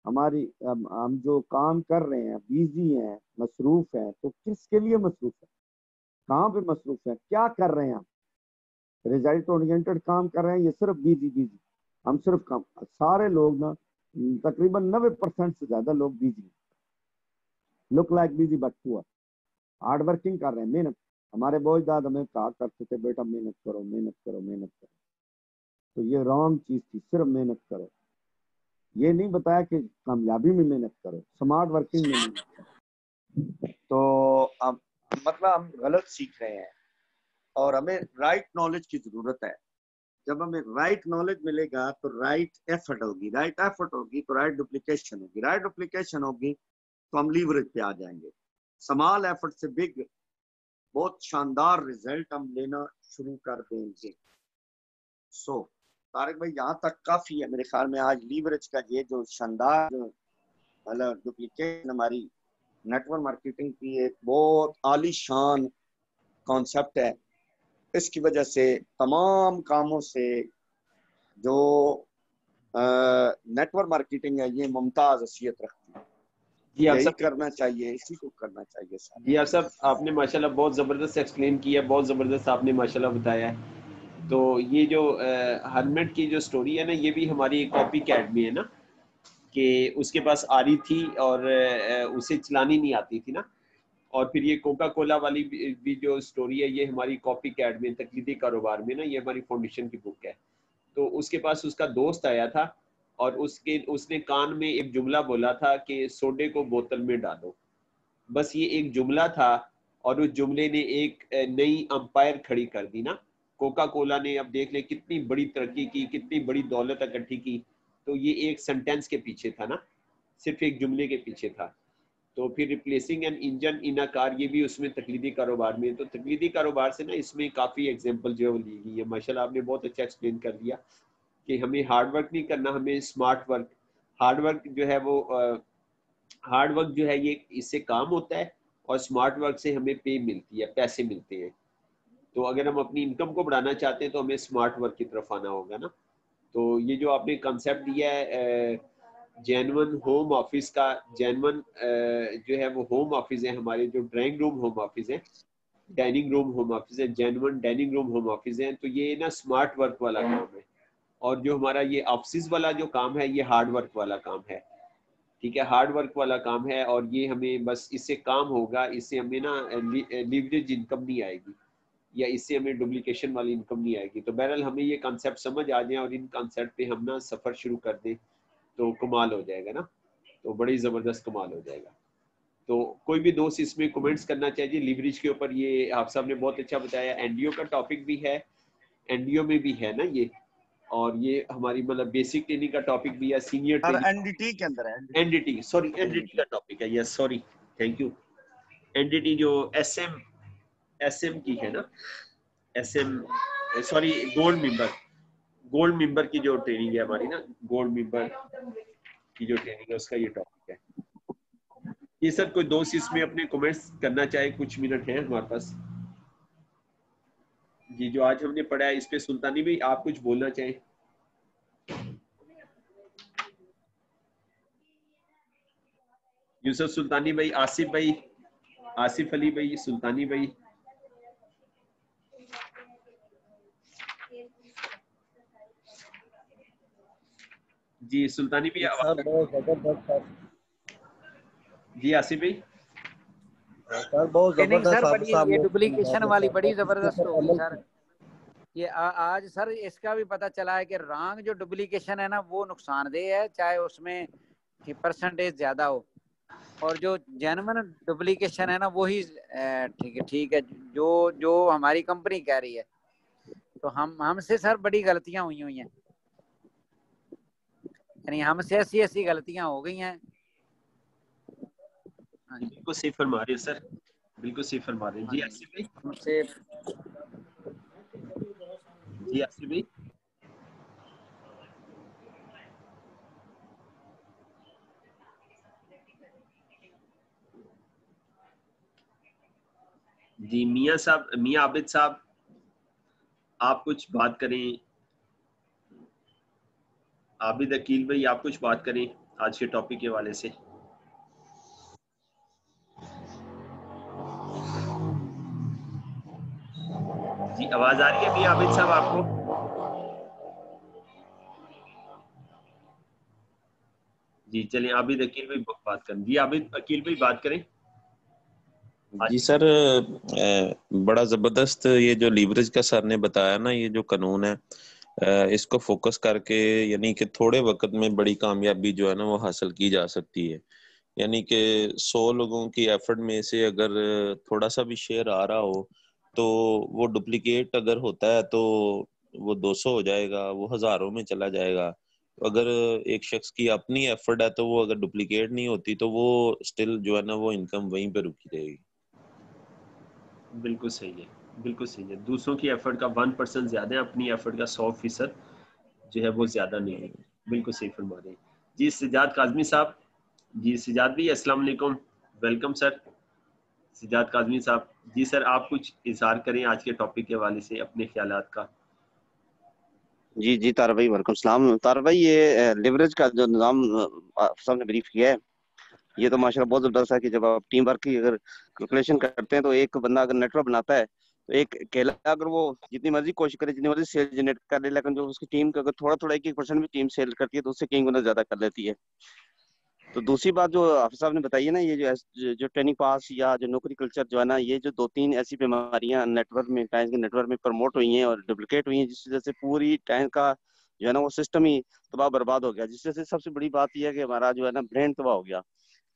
ہماری ہم جو کام کر رہے ہیں بیزی ہیں، مصروف ہیں، تو کس کے لیے مصروف ہے، کہاں پہ مصروف ہے، کیا کر رہے ہیں ہم. ریزلٹ اورینٹڈ کام کر رہے ہیں، یہ صرف بیزی. ہم صرف کام، سارے لوگ نا تقریباً 90% سے زیادہ لوگ busy look like busy but poor. Hard working کر رہے ہیں، محنت. ہمارے بوجھ داد ہمیں کہا کرتے تھے بیٹا محنت کرو. تو یہ رانگ چیز تھی، صرف محنت کرو. یہ نہیں بتایا کہ کامیابی میں محنت کرو، اسمارٹ ورکنگ میں محنت کرو. تو اب مطلب ہم غلط سیکھ رہے ہیں اور ہمیں رائٹ نالج کی ضرورت ہے. جب ہمیں رائٹ نالج ملے گا تو رائٹ ایفرٹ ہوگی، رائٹ ایفرٹ ہوگی تو رائٹ ڈپلیکیشن ہوگی، رائٹ ڈپلیکیشن ہوگی تو ہم لیوریج پہ آ جائیں گے. سمال ایفرٹ سے بگ بہت شاندار رزلٹ ہم لینا شروع کر دیں گے. سو طارق بھائی یہاں تک کافی ہے میرے خیال میں. آج لیوریج کا یہ جو شاندار مطلب ڈپلیکیشن ہماری نیٹ ورک مارکیٹنگ کی ایک بہت عالی شان کانسیپٹ ہے. اس کی وجہ سے تمام کاموں سے جو نیٹ ورک مارکیٹنگ ہے یہ ممتاز حیثیت رکھتی ہے. جی آپ یہی سب کرنا چاہیے، اسی کو کرنا چاہیے سر. جی آپ صاحب، آپ نے ماشاءاللہ بہت زبردست ایکسپلین کیا، بہت زبردست آپ نے ماشاءاللہ بتایا ہے. تو یہ جو ہرمٹ کی جو سٹوری ہے نا، یہ بھی ہماری ایک کاپی کیٹ میں ہے نا، کہ اس کے پاس آ رہی تھی اور اسے چلانی نہیں آتی تھی نا. اور پھر یہ کوکا کولا والی بھی جو سٹوری ہے یہ ہماری کاپی کیٹ میں، تقلیدی کاروبار میں نا، یہ ہماری فاؤنڈیشن کی بک ہے. تو اس کے پاس اس کا دوست آیا تھا اور اس نے کان میں ایک جملہ بولا تھا کہ سوڈے کو بوتل میں ڈالو. بس یہ ایک جملہ تھا اور اس جملے نے ایک نئی امپائر کھڑی کر دی نا. کوکا کولا نے اب دیکھ لیں کتنی بڑی ترقی کی، کتنی بڑی دولت اکٹھی کی. تو یہ ایک سنٹینس کے پیچھے تھا نا، صرف ایک جملے کے پیچھے تھا. تو پھر ریپلیسنگ این انجن ان اے کار، یہ بھی اس میں تقلیدی کاروبار میں. تو تقلیدی کاروبار سے نا اس میں کافی ایگزامپل جو ہے وہ لی گئی ہے. ماشاءاللہ آپ نے بہت اچھا ایکسپلین کر دیا کہ ہمیں ہارڈ ورک نہیں کرنا، ہمیں اسمارٹ ورک. ہارڈ ورک جو ہے وہ ہارڈ ورک جو ہے یہ اس سے کام ہوتا ہے، اور اسمارٹ ورک سے ہمیں پے ملتی ہے، پیسے ملتے ہیں. تو اگر ہم اپنی انکم کو بڑھانا چاہتے ہیں تو ہمیں اسمارٹ ورک کی طرف آنا ہوگا نا. تو یہ جو آپ نے کنسیپٹ دیا ہے جینون ہوم آفس کا، جینون جو ہے وہ ہوم آفس ہے ہمارے، جو ڈرائنگ روم ہوم آفس ہے، ڈائننگ روم ہوم آفس ہے، genuine dining room home office ہے. تو یہ نا اسمارٹ ورک والا کام ہے. اور جو ہمارا یہ آفسز والا جو کام ہے یہ ہارڈ ورک والا کام ہے. ٹھیک ہے، ہارڈ ورک والا کام ہے. اور یہ ہمیں بس اس سے کام ہوگا، اس سے ہمیں نا لیوریج انکم نہیں آئے گی، یا اس سے ہمیں ڈپلیکیشن والی انکم نہیں آئے گی. تو بہرحال ہمیں یہ کانسیپٹ سمجھ آ جائیں اور ان کانسیپٹ پہ ہم نا سفر شروع کر دیں تو کمال ہو جائے گا نا. تو بڑی زبردست کمال ہو جائے گا. تو کوئی بھی دوست اس میں کومنٹس کرنا چاہیے لیوریج کے اوپر. یہ آپ صاحب نے بہت اچھا بتایا. این ڈی او کا ٹاپک بھی ہے، این ڈی او میں بھی ہے نا یہ. اور یہ ہماری مطلب بیسک ٹریننگ کا ٹاپک بھی ہے، سینئر اور ٹریننگ، این ڈی ٹی کے اندر ہے، N D T, sorry N D T کا ٹاپک ہے. Yes sorry, thank you. N D T جو ایس ایم کی ہے نا، S M sorry gold member کی جو ٹریننگ ہے ہماری نا، گولڈ ممبر کی جو ٹریننگ ہے اس کا یہ ٹاپک ہے. یہ سر کوئی دوست اس میں اپنے کمنٹس کرنا چاہے، کچھ منٹ ہیں ہمارے پاس. جی جو آج ہم نے پڑھا ہے اس پہ سلطانی بھائی آپ کچھ بولنا چاہیں؟ یوسف سلطانی بھائی، آصف بھائی، آصف علی بھائی، سلطانی بھائی. جی سلطانی بھائی سر بہت زبردست سر. جی آصف بھائی. سر بہت ٹریننگ زبردست سر آپ بڑی، صاحب یہ نے ڈپلیکیشن والی بڑی اس کے زبردست اوپر ہوگی عمل سر. کیا. یہ آج سر اس کا بھی پتہ چلا ہے کہ رانگ جو ڈپلیکیشن ہے نا وہ نقصان دہ ہے، چاہے اس میں پرسنٹیج زیادہ ہو، اور جو جینوئن ڈپلیکیشن ہے نا وہی ٹھیک ہے جو ہماری کمپنی کہہ رہی ہے. تو ہم سے سر بڑی غلطیاں ہوئی ہیں، یعنی ہم سے ایسی غلطیاں ہو گئی ہیں. بالکل صحیح فرما رہے ہیں سر، بالکل صحیح فرما رہے ہیں. جی آصف بھائی. ہم سے جی آصف بھائی. جی میاں صاحب، میاں عابد صاحب آپ کچھ بات کریں. عابد عقیل بھائی آپ کچھ بات کریں آج کے ٹاپک کے حوالے سے. جی آواز آ رہی ہے میاں عابد صاحب آپ کو؟ جی چلیں عابد عقیل بھائی بات کریں. جی عابد عقیل بھائی بات کریں. جی سر، بڑا زبردست یہ جو لیوریج کا سر نے بتایا نا، یہ جو قانون ہے اس کو فوکس کر کے یعنی کہ تھوڑے وقت میں بڑی کامیابی جو ہے نا وہ حاصل کی جا سکتی ہے. یعنی کہ 100 لوگوں کی ایفرٹ میں سے اگر تھوڑا سا بھی شیئر آ رہا ہو تو وہ ڈپلیکیٹ اگر ہوتا ہے تو وہ 200 ہو جائے گا، وہ ہزاروں میں چلا جائے گا. اگر ایک شخص کی اپنی ایفرٹ ہے تو وہ اگر ڈپلیکیٹ نہیں ہوتی تو وہ سٹل جو ہے نا وہ انکم وہیں پہ رکی رہے گی. بالکل صحیح ہے، بالکل صحیح ہے. دوسروں کی ایفرٹ کا 1% زیادہ ہے، اپنی ایفرٹ کا 100% جو ہے وہ زیادہ نہیں ہے. بالکل صحیح فرما رہے ہیں. جی سجاد کاظمی صاحب. جی سجاد بھی السلام علیکم، ویلکم سر. سجاد کاظمی صاحب جی سر آپ کچھ اظہار کریں آج کے ٹاپک کے حوالے سے اپنے خیالات کا. جی طارق بھائی وعلیکم السلام. طارق بھائی یہ لیوریج کا جو نظام آپ صاحب نے بریف کیا ہے یہ تو ماشاءاللہ بہت زبردست ہے کہ جب آپ ٹیم ورک کی اگر کیلکولیشن کرتے ہیں تو ایک بندہ اگر نیٹ ورک بناتا ہے تو ایک اکیلا اگر وہ جتنی مرضی کوشش کرے، جتنی مرضی سیل جنریٹ کر لے، لیکن جو اس کی ٹیم کا اگر تھوڑا تھوڑا 1% بھی ٹیم سیل کرتی ہے تو اس سے کئی گنا زیادہ کر لیتی ہے. تو دوسری بات جو حافظ صاحب نے بتائی ہے نا، یہ جو ٹریننگ پاس یا جو نوکری کلچر جو ہے نا، یہ جو 2-3 ایسی بیماریاں نیٹ ورک میں ٹائم کے نیٹ ورک میں پروموٹ ہوئی ہیں اور ڈپلیکیٹ ہوئی ہیں، جس وجہ سے پوری ٹائم کا جو ہے نا وہ سسٹم ہی تباہ برباد ہو گیا. جس وجہ سے سب سے بڑی بات یہ ہے کہ ہمارا جو ہے نا برین تباہ ہو گیا.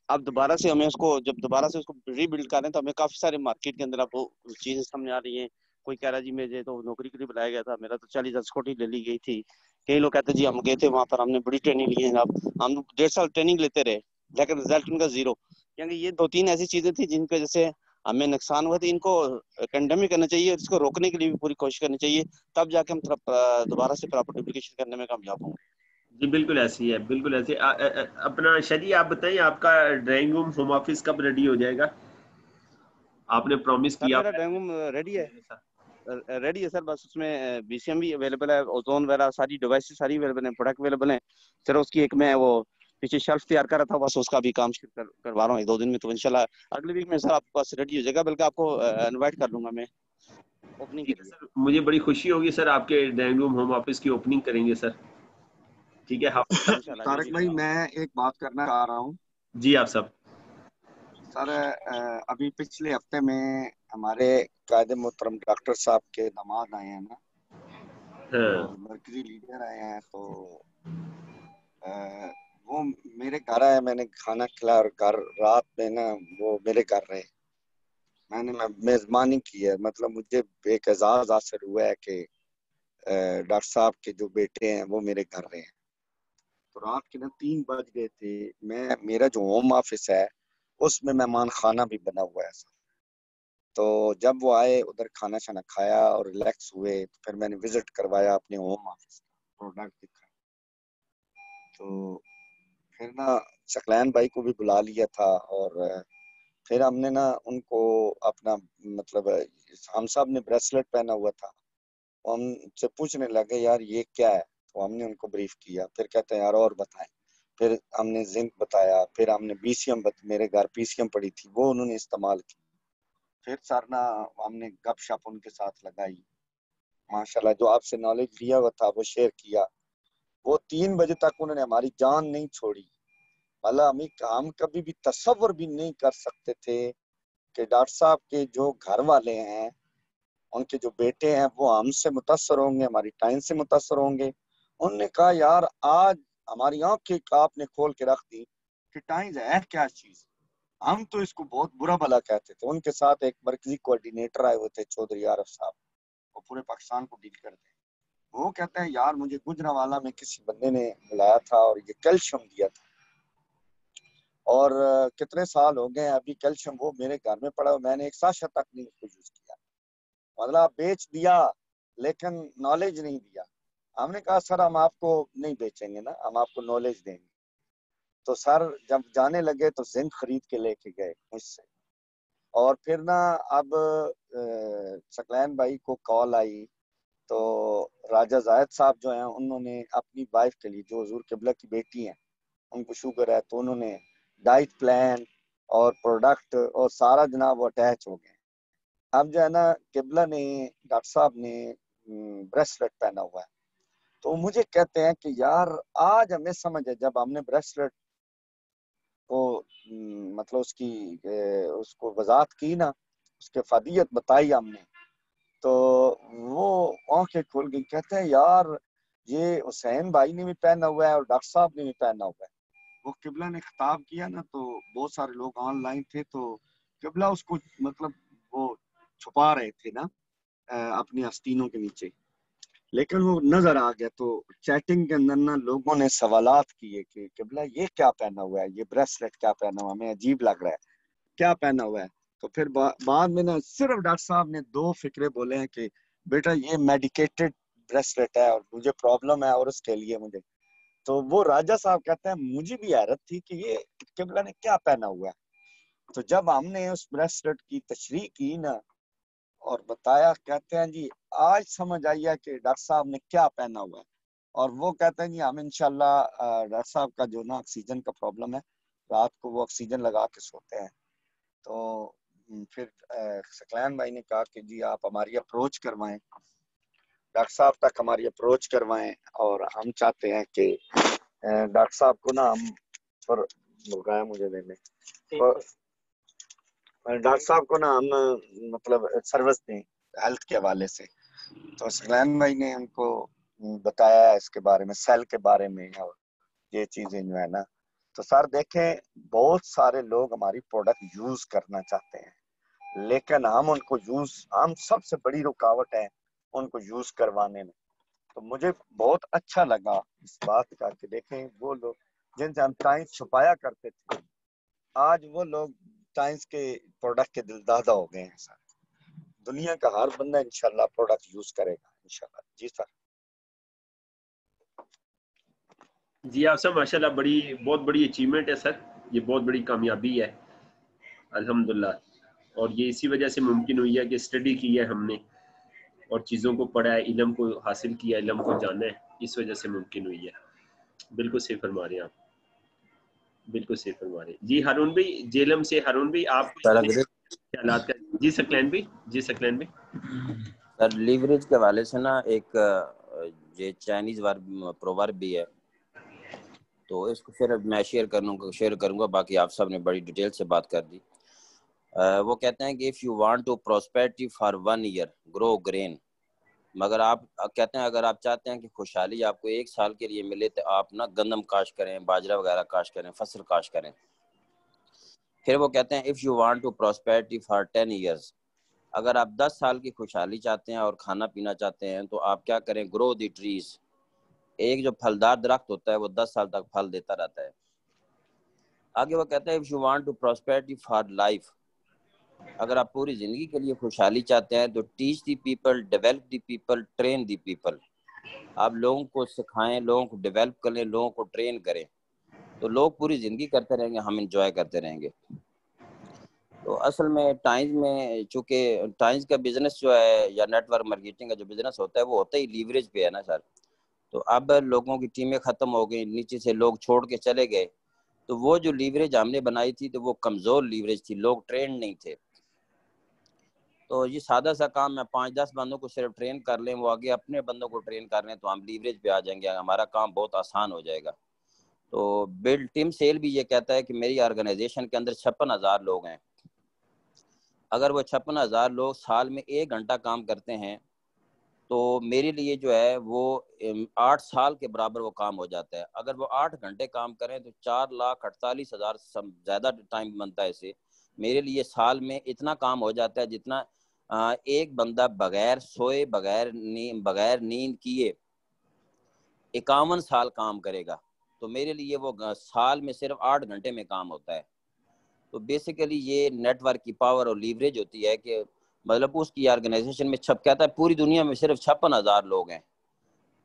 اب دوبارہ سے ہمیں اس کو جب دوبارہ سے اس کو ری بلڈ کریں تو ہمیں کافی سارے مارکیٹ کے اندر اب وہ چیزیں سامنے آ رہی ہیں. کوئی کہہ رہا جی مجھے تو نوکری کے لیے بلایا گیا تھا، میرا تو 40,000 سکوٹی لے لی گئی تھی. کئی لوگ کہتے ہیں جی ہم گئے تھے وہاں پر، ہم نے بڑی ٹریننگ لی ہے جناب، ہم 1.5 سال ٹریننگ لیتے رہے لیکن رزلٹ ان کا 0. کیونکہ یہ 2-3 ایسی چیزیں تھیں جن کی وجہ سے ہمیں نقصان ہوا تھا. ان کو کنڈم ہی کرنا چاہیے، اس کو روکنے کے لیے بھی پوری کوشش کرنی چاہیے، تب جا کے ہم دوبارہ سے پراپر ڈپلیکیشن کرنے میں کامیاب ہوں گے. جی بالکل ایسی ہے، بالکل ایسی. اپنا شادی آپ بتائیں آپ کا ڈرائنگ روم ہوم آفس کب ریڈی ہو جائے گا؟ آپ نے پرومس سر کیا میرا ڈرائنگ روم ریڈی ہے سر. بس اس میں BCM بھی اویلیبل ہے، اوزون وغیرہ ساری ڈیوائسز ساری اویلیبل ہیں، پروڈکٹ اویلیبل ہیں. سر اس کی ایک میں وہ پیچھے شیلف تیار کر رہا تھا، بس اس کا بھی کام کروا رہا ہوں 1-2 دن میں. تو انشاءاللہ اگلی ویک میں سر آپ کے پاس ریڈی ہو جائے گا، بلکہ آپ کو انوائٹ کر لوں گا میں اوپننگ کے ٹھیک ہے لیے. سر، مجھے بڑی خوشی ہوگی سر آپ کے ڈرائنگ روم ہوم آفس کی اوپننگ کریں گے سر. ٹھیک ہے انشاءاللہ اگلی طارق ویک بھائی میں ایک بات کرنا چاہ رہا ہوں. جی آپ سب. سر ابھی پچھلے ہفتے میں ہمارے قائد محترم ڈاکٹر صاحب کے داماد آئے ہیں نا، اور مرکزی لیڈر آئے ہیں، تو وہ میرے گھر آئے، میں نے کھانا کھلایا اور گھر رات میں نا وہ میرے گھر رہے. میں نے میزبانی کی ہے. مطلب مجھے ایک اعزاز حاصل ہوا ہے کہ ڈاکٹر صاحب کے جو بیٹے ہیں وہ میرے گھر رہے ہیں. تو رات کے نا 3 بج گئے تھے. میرا جو ہوم آفس ہے اس میں مہمان خانہ بھی بنا ہوا ہے سر. تو جب وہ آئے ادھر کھانا شانا کھایا اور ریلیکس ہوئے تو پھر میں نے وزٹ کروایا اپنے ہوم آفس کا، پروڈکٹ دکھایا. تو پھر نا ثقلین بھائی کو بھی بلا لیا تھا، اور پھر ہم نے نا ان کو اپنا مطلب ہم صاحب نے بریسلیٹ پہنا ہوا تھا ہم سے پوچھنے لگے یار یہ کیا ہے، تو ہم نے ان کو بریف کیا. پھر کہتے ہیں یار اور بتائیں. پھر ہم نے زنک بتایا. پھر ہم نے BCM میرے گھر PCM پڑی تھی وہ انہوں نے استعمال کی. پھر سر نا ہم نے گپ شپ ان کے ساتھ لگائی. ماشاءاللہ جو آپ سے نالج لیا ہوا تھا وہ شیئر کیا. وہ 3 بجے تک انہوں نے ہماری جان نہیں چھوڑی. مطلب ہم کبھی بھی تصور بھی نہیں کر سکتے تھے کہ ڈاکٹر صاحب کے جو گھر والے ہیں ان کے جو بیٹے ہیں وہ ہم سے متاثر ہوں گے، ہماری ٹائم سے متاثر ہوں گے. انہوں نے کہا یار آج ہماری آنکھیں آپ نے کھول کے رکھ دی کہ ٹائمز ہے کیا چیز. ہم تو اس کو بہت برا بھلا کہتے تھے. ان کے ساتھ ایک مرکزی کوارڈینیٹر آئے ہوئے تھے چودھری عارف صاحب، وہ پورے پاکستان کو ڈیل کرتے ہیں. وہ کہتے ہیں یار مجھے گجرانوالہ میں کسی بندے نے بلایا تھا اور یہ کیلشیم دیا تھا اور کتنے سال ہو گئے ابھی کیلشیم وہ میرے گھر میں پڑا. میں نے ایک ساشا تک نہیں اس کو یوز کیا. مطلب بیچ دیا لیکن نالج نہیں دیا. ہم نے کہا سر ہم آپ کو نہیں بیچیں گے نا، ہم آپ کو نالج دیں گے. تو سر جب جانے لگے تو زنک خرید کے لے کے گئے مجھ سے. اور پھر نا اب ثقلین بھائی کو کال آئی تو راجہ زاہد صاحب جو ہیں انہوں نے اپنی وائف کے لیے جو حضور قبلہ کی بیٹی ہیں ان کو شوگر ہے تو انہوں نے ڈائٹ پلان اور پروڈکٹ اور سارا جناب وہ اٹیچ ہو گئے. اب جو ہے نا قبلہ نے ڈاکٹر صاحب نے بریسلیٹ پہنا ہوا ہے تو مجھے کہتے ہیں کہ یار آج ہمیں سمجھ ہے جب ہم نے بریسلیٹ کو مطلب اس کو وضاحت کی نا، اس کے فادیت بتائی ہم نے تو وہ آنکھیں کھول گئی. کہتے ہیں یار یہ حسین بھائی نے بھی پہنا ہوا ہے اور ڈاکٹر صاحب نے بھی پہنا ہوا ہے. وہ قبلہ نے خطاب کیا نا تو بہت سارے لوگ آن لائن تھے تو قبلہ اس کو مطلب وہ چھپا رہے تھے نا اپنی آستینوں کے نیچے، لیکن وہ نظر آ گیا. تو چیٹنگ کے اندر نا لوگوں نے سوالات کیے کہ قبلہ یہ کیا پہنا ہوا ہے، یہ بریسلیٹ کیا پہنا ہوا ہے، ہمیں عجیب لگ رہا ہے کیا پہنا ہوا ہے. تو پھر بعد میں نا صرف ڈاکٹر صاحب نے 2 فکرے بولے ہیں کہ بیٹا یہ میڈیکیٹڈ بریسلیٹ ہے اور مجھے پرابلم ہے اور اس کے لیے مجھے. تو وہ راجہ صاحب کہتے ہیں مجھے بھی حیرت تھی کہ یہ قبلہ نے کیا پہنا ہوا ہے. تو جب ہم نے اس بریسلیٹ کی تشریح کی نا اور بتایا کہتے ہیں جی آج سمجھ آئی ہے کہ ڈاکٹر صاحب نے کیا پہنا ہوا ہے. اور وہ کہتے ہیں جی ہم انشاءاللہ ڈاکٹر صاحب کا جو نا آکسیجن کا پرابلم ہے رات کو وہ آکسیجن لگا کے سوتے ہیں. تو پھر ثقلین بھائی نے کہا کہ جی آپ ہماری اپروچ کروائیں، ڈاکٹر صاحب تک ہماری اپروچ کروائیں اور ہم چاہتے ہیں کہ ڈاکٹر صاحب کو نا ہم پر بلوایا مجھے دینے ڈاکٹر صاحب کو نا ہم مطلب سروس دیں ہیلتھ کے حوالے سے. تو ثقلین بھائی نے ان کو بتایا اس کے بارے میں، سیل کے بارے میں اور یہ چیزیں جو ہے نا. تو سر دیکھیں بہت سارے لوگ ہماری پروڈکٹ یوز کرنا چاہتے ہیں لیکن ہم سب سے بڑی رکاوٹ ہے ان کو یوز کروانے میں. تو مجھے بہت اچھا لگا اس بات کا کہ دیکھیں وہ لوگ جن سے ہم ٹائمز چھپایا کرتے تھے آج وہ لوگ ٹائمز کے پروڈکٹ کے دلدادہ ہو گئے ہیں. سر دنیا کا ہر بندہ انشاءاللہ پروڈکٹ یوز کرے گا انشاءاللہ. جی سر. جی آپ سب ماشاءاللہ بہت بڑی اچیومنٹ ہے سر، یہ بہت بڑی کامیابی ہے الحمدللہ. اور یہ اسی وجہ سے ممکن ہوئی ہے کہ اسٹڈی کی ہے ہم نے اور چیزوں کو پڑھا ہے، علم کو حاصل کیا، علم کو جانا ہے، اس وجہ سے ممکن ہوئی ہے. بالکل صحیح فرما رہے ہیں آپ، بالکل صحیح فرما رہے ہیں. جی ہارون بھائی جیلم سے، ہارون بھائی آپ خیالات کا. جی ثقلین بھائی سر لیوریج کے حوالے سے نا ایک یہ چائنیز پروورب بھی ہے تو اس کو پھر میں شیئر کروں گا. باقی آپ سب نے بڑی ڈیٹیل سے بات کر دی. وہ کہتے ہیں کہ if you want to prosperity for 1 year grow grain، مگر آپ کہتے ہیں اگر آپ چاہتے ہیں کہ خوشحالی آپ کو 1 سال کے لیے ملے تو آپ نا گندم کاشت کریں، باجرہ وغیرہ کاشت کریں، فصل کاشت کریں. پھر وہ کہتے ہیں if you want to prosperity for 10 years، اگر آپ 10 سال کی خوشحالی چاہتے ہیں اور کھانا پینا چاہتے ہیں تو آپ کیا کریں، گرو دی ٹریز. ایک جو پھلدار درخت ہوتا ہے وہ 10 سال تک پھل دیتا رہتا ہے. آگے وہ کہتے ہیں if you want to prosperity for life، اگر آپ پوری زندگی کے لیے خوشحالی چاہتے ہیں تو teach the people, develop the people, train the people. آپ لوگوں کو سکھائیں، لوگوں کو ڈیولپ کریں، لوگوں کو ٹرین کریں تو لوگ پوری زندگی کرتے رہیں گے، ہم انجوائے کرتے رہیں گے. تو اصل میں ٹائمز میں چونکہ ٹائمز کا بزنس جو ہے یا نیٹ ورک مارکیٹنگ کا جو بزنس ہوتا ہے وہ ہوتا ہی لیوریج پہ ہے نا سر. تو اب لوگوں کی ٹیمیں ختم ہو گئی, نیچے سے لوگ چھوڑ کے چلے گئے, تو وہ جو لیوریج ہم نے بنائی تھی تو وہ کمزور لیوریج تھی, لوگ ٹرینڈ نہیں تھے. تو یہ سادہ سا کام ہے, 5-10 بندوں کو صرف ٹرین کر لیں, وہ آگے اپنے بندوں کو ٹرین کر لیں تو ہم لیوریج پہ آ جائیں گے, ہمارا کام بہت آسان ہو جائے گا. تو بلڈ ٹیم سیل بھی یہ کہتا ہے کہ میری آرگنائزیشن کے اندر 56,000 لوگ ہیں, اگر وہ 56,000 لوگ سال میں 1 گھنٹہ کام کرتے ہیں تو میرے لیے جو ہے وہ 8 سال کے برابر وہ کام ہو جاتا ہے. اگر وہ 8 گھنٹے کام کریں تو 4,48,000 زیادہ ٹائم بنتا ہے. اسے میرے لیے سال میں اتنا کام ہو جاتا ہے جتنا ایک بندہ بغیر سوئے بغیر نیند کیے 51 سال کام کرے گا. تو میرے لیے وہ سال میں صرف 8 گھنٹے میں کام ہوتا ہے. تو بیسیکلی یہ نیٹ ورک کی پاور اور لیوریج ہوتی ہے کہ مطلب اس کی آرگنائزیشن میں کہتا ہے پوری دنیا میں صرف 56,000 لوگ ہیں,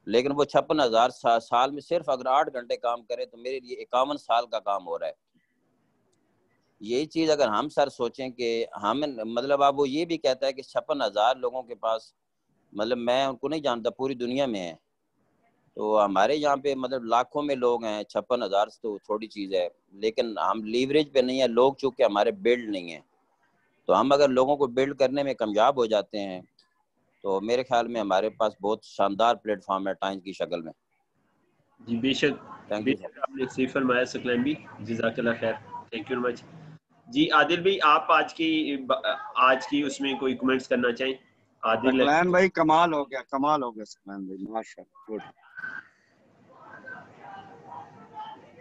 لیکن وہ 56,000 سال میں صرف اگر 8 گھنٹے کام کرے تو میرے لیے 51 سال کا کام ہو رہا ہے. یہی چیز اگر ہم سر سوچیں کہ ہم مطلب اب وہ یہ بھی کہتا ہے کہ 56,000 لوگوں کے پاس, مطلب میں ان کو نہیں جانتا, پوری دنیا میں ہے. تو ہمارے یہاں پہ مطلب لاکھوں میں لوگ ہیں, 56,000 تو تھوڑی چیز ہے, لیکن ہم لیوریج پہ نہیں ہیں, لوگ چونکہ ہمارے بلڈ نہیں ہیں. تو ہم اگر لوگوں کو بلڈ کرنے میں کامیاب ہو جاتے ہیں تو میرے خیال میں ہمارے پاس بہت شاندار پلیٹ فارم ہے ٹائمز کی شکل میں. جی بے شک, تھینک بے یو شک آپ نے صحیح فرمایا سکلین بھی, جزاک اللہ خیر, تھینک یو ویری مچ. جی عادل بھائی آپ آج کی اس میں کوئی کمنٹس کرنا چاہیں؟ عادل سکلین بھائی کمال ہو گیا سکلین بھائی, ماشاءاللہ گڈ.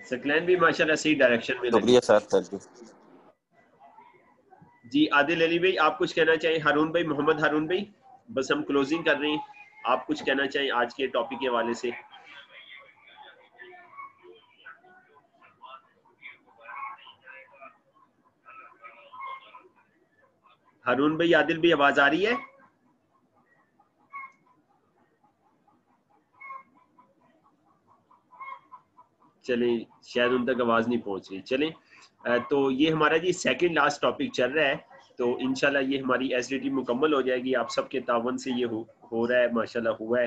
سکلین بھی ماشاءاللہ صحیح ڈائریکشن میں لگے. شکریہ سر, تھینک یو. جی عادل علی بھائی آپ کچھ کہنا چاہیں؟ ہارون بھائی, محمد ہارون بھائی, بس ہم کلوزنگ کر رہے ہیں, آپ کچھ کہنا چاہیں آج کے ٹاپک کے حوالے سے؟ ہارون بھائی, عادل بھائی آواز آ رہی ہے؟ چلیں شاید ان تک آواز نہیں پہنچ رہی. چلیں تو یہ ہمارا جی سیکنڈ لاسٹ ٹاپک چل رہا ہے, تو انشاءاللہ یہ ہماری ایس ڈی ٹی مکمل ہو جائے گی. آپ سب کے تعاون سے یہ ہو رہا ہے, ماشاءاللہ ہوا ہے,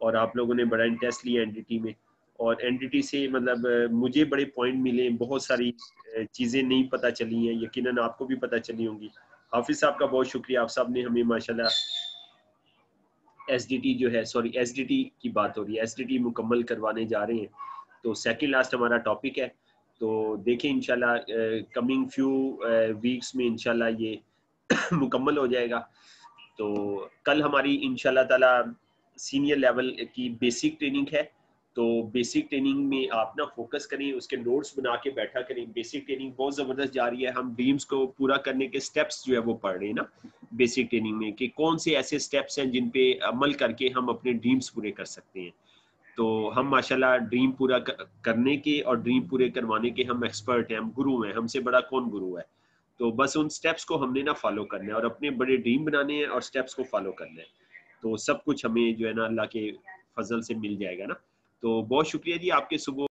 اور آپ لوگوں نے بڑا انٹرسٹ لیا این ڈی ٹی میں, اور این ڈی ٹی سے مطلب مجھے بڑے پوائنٹ ملے, بہت ساری چیزیں نہیں پتہ چلی ہیں, یقیناً آپ کو بھی پتہ چلی ہوں گی. حافظ صاحب کا بہت شکریہ, آپ سب نے ہمیں ماشاءاللہ ایس ڈی ٹی جو ہے, سوری ایس ڈی ٹی کی بات ہو رہی ہے, ایس ڈی ٹی مکمل کروانے جا رہے ہیں. تو سیکنڈ لاسٹ ہمارا ٹاپک ہے, تو دیکھیں انشاءاللہ کمنگ فیو ویکس میں انشاءاللہ یہ مکمل ہو جائے گا. تو کل ہماری انشاءاللہ تعالی سینئر لیول کی بیسک ٹریننگ ہے, تو بیسک ٹریننگ میں آپ نا فوکس کریں, اس کے نوٹس بنا کے بیٹھا کریں. بیسک ٹریننگ بہت زبردست جا رہی ہے, ہم ڈریمز کو پورا کرنے کے سٹیپس جو ہے وہ پڑھ رہے ہیں نا بیسک ٹریننگ میں, کہ کون سے ایسے سٹیپس ہیں جن پہ عمل کر کے ہم اپنے ڈریمز پورے کر سکتے ہیں. تو ہم ماشاءاللہ ڈریم پورا کرنے کے اور ڈریم پورے کروانے کے ہم ایکسپرٹ ہیں, ہم گرو ہیں, ہم سے بڑا کون گرو ہے. تو بس ان سٹیپس کو ہم نے نا فالو کرنا ہے, اور اپنے بڑے ڈریم بنانے ہیں اور سٹیپس کو فالو کرنا ہے. تو سب کچھ ہمیں جو ہے نا اللہ کے فضل سے مل جائے گا نا. تو بہت شکریہ جی آپ کے صبح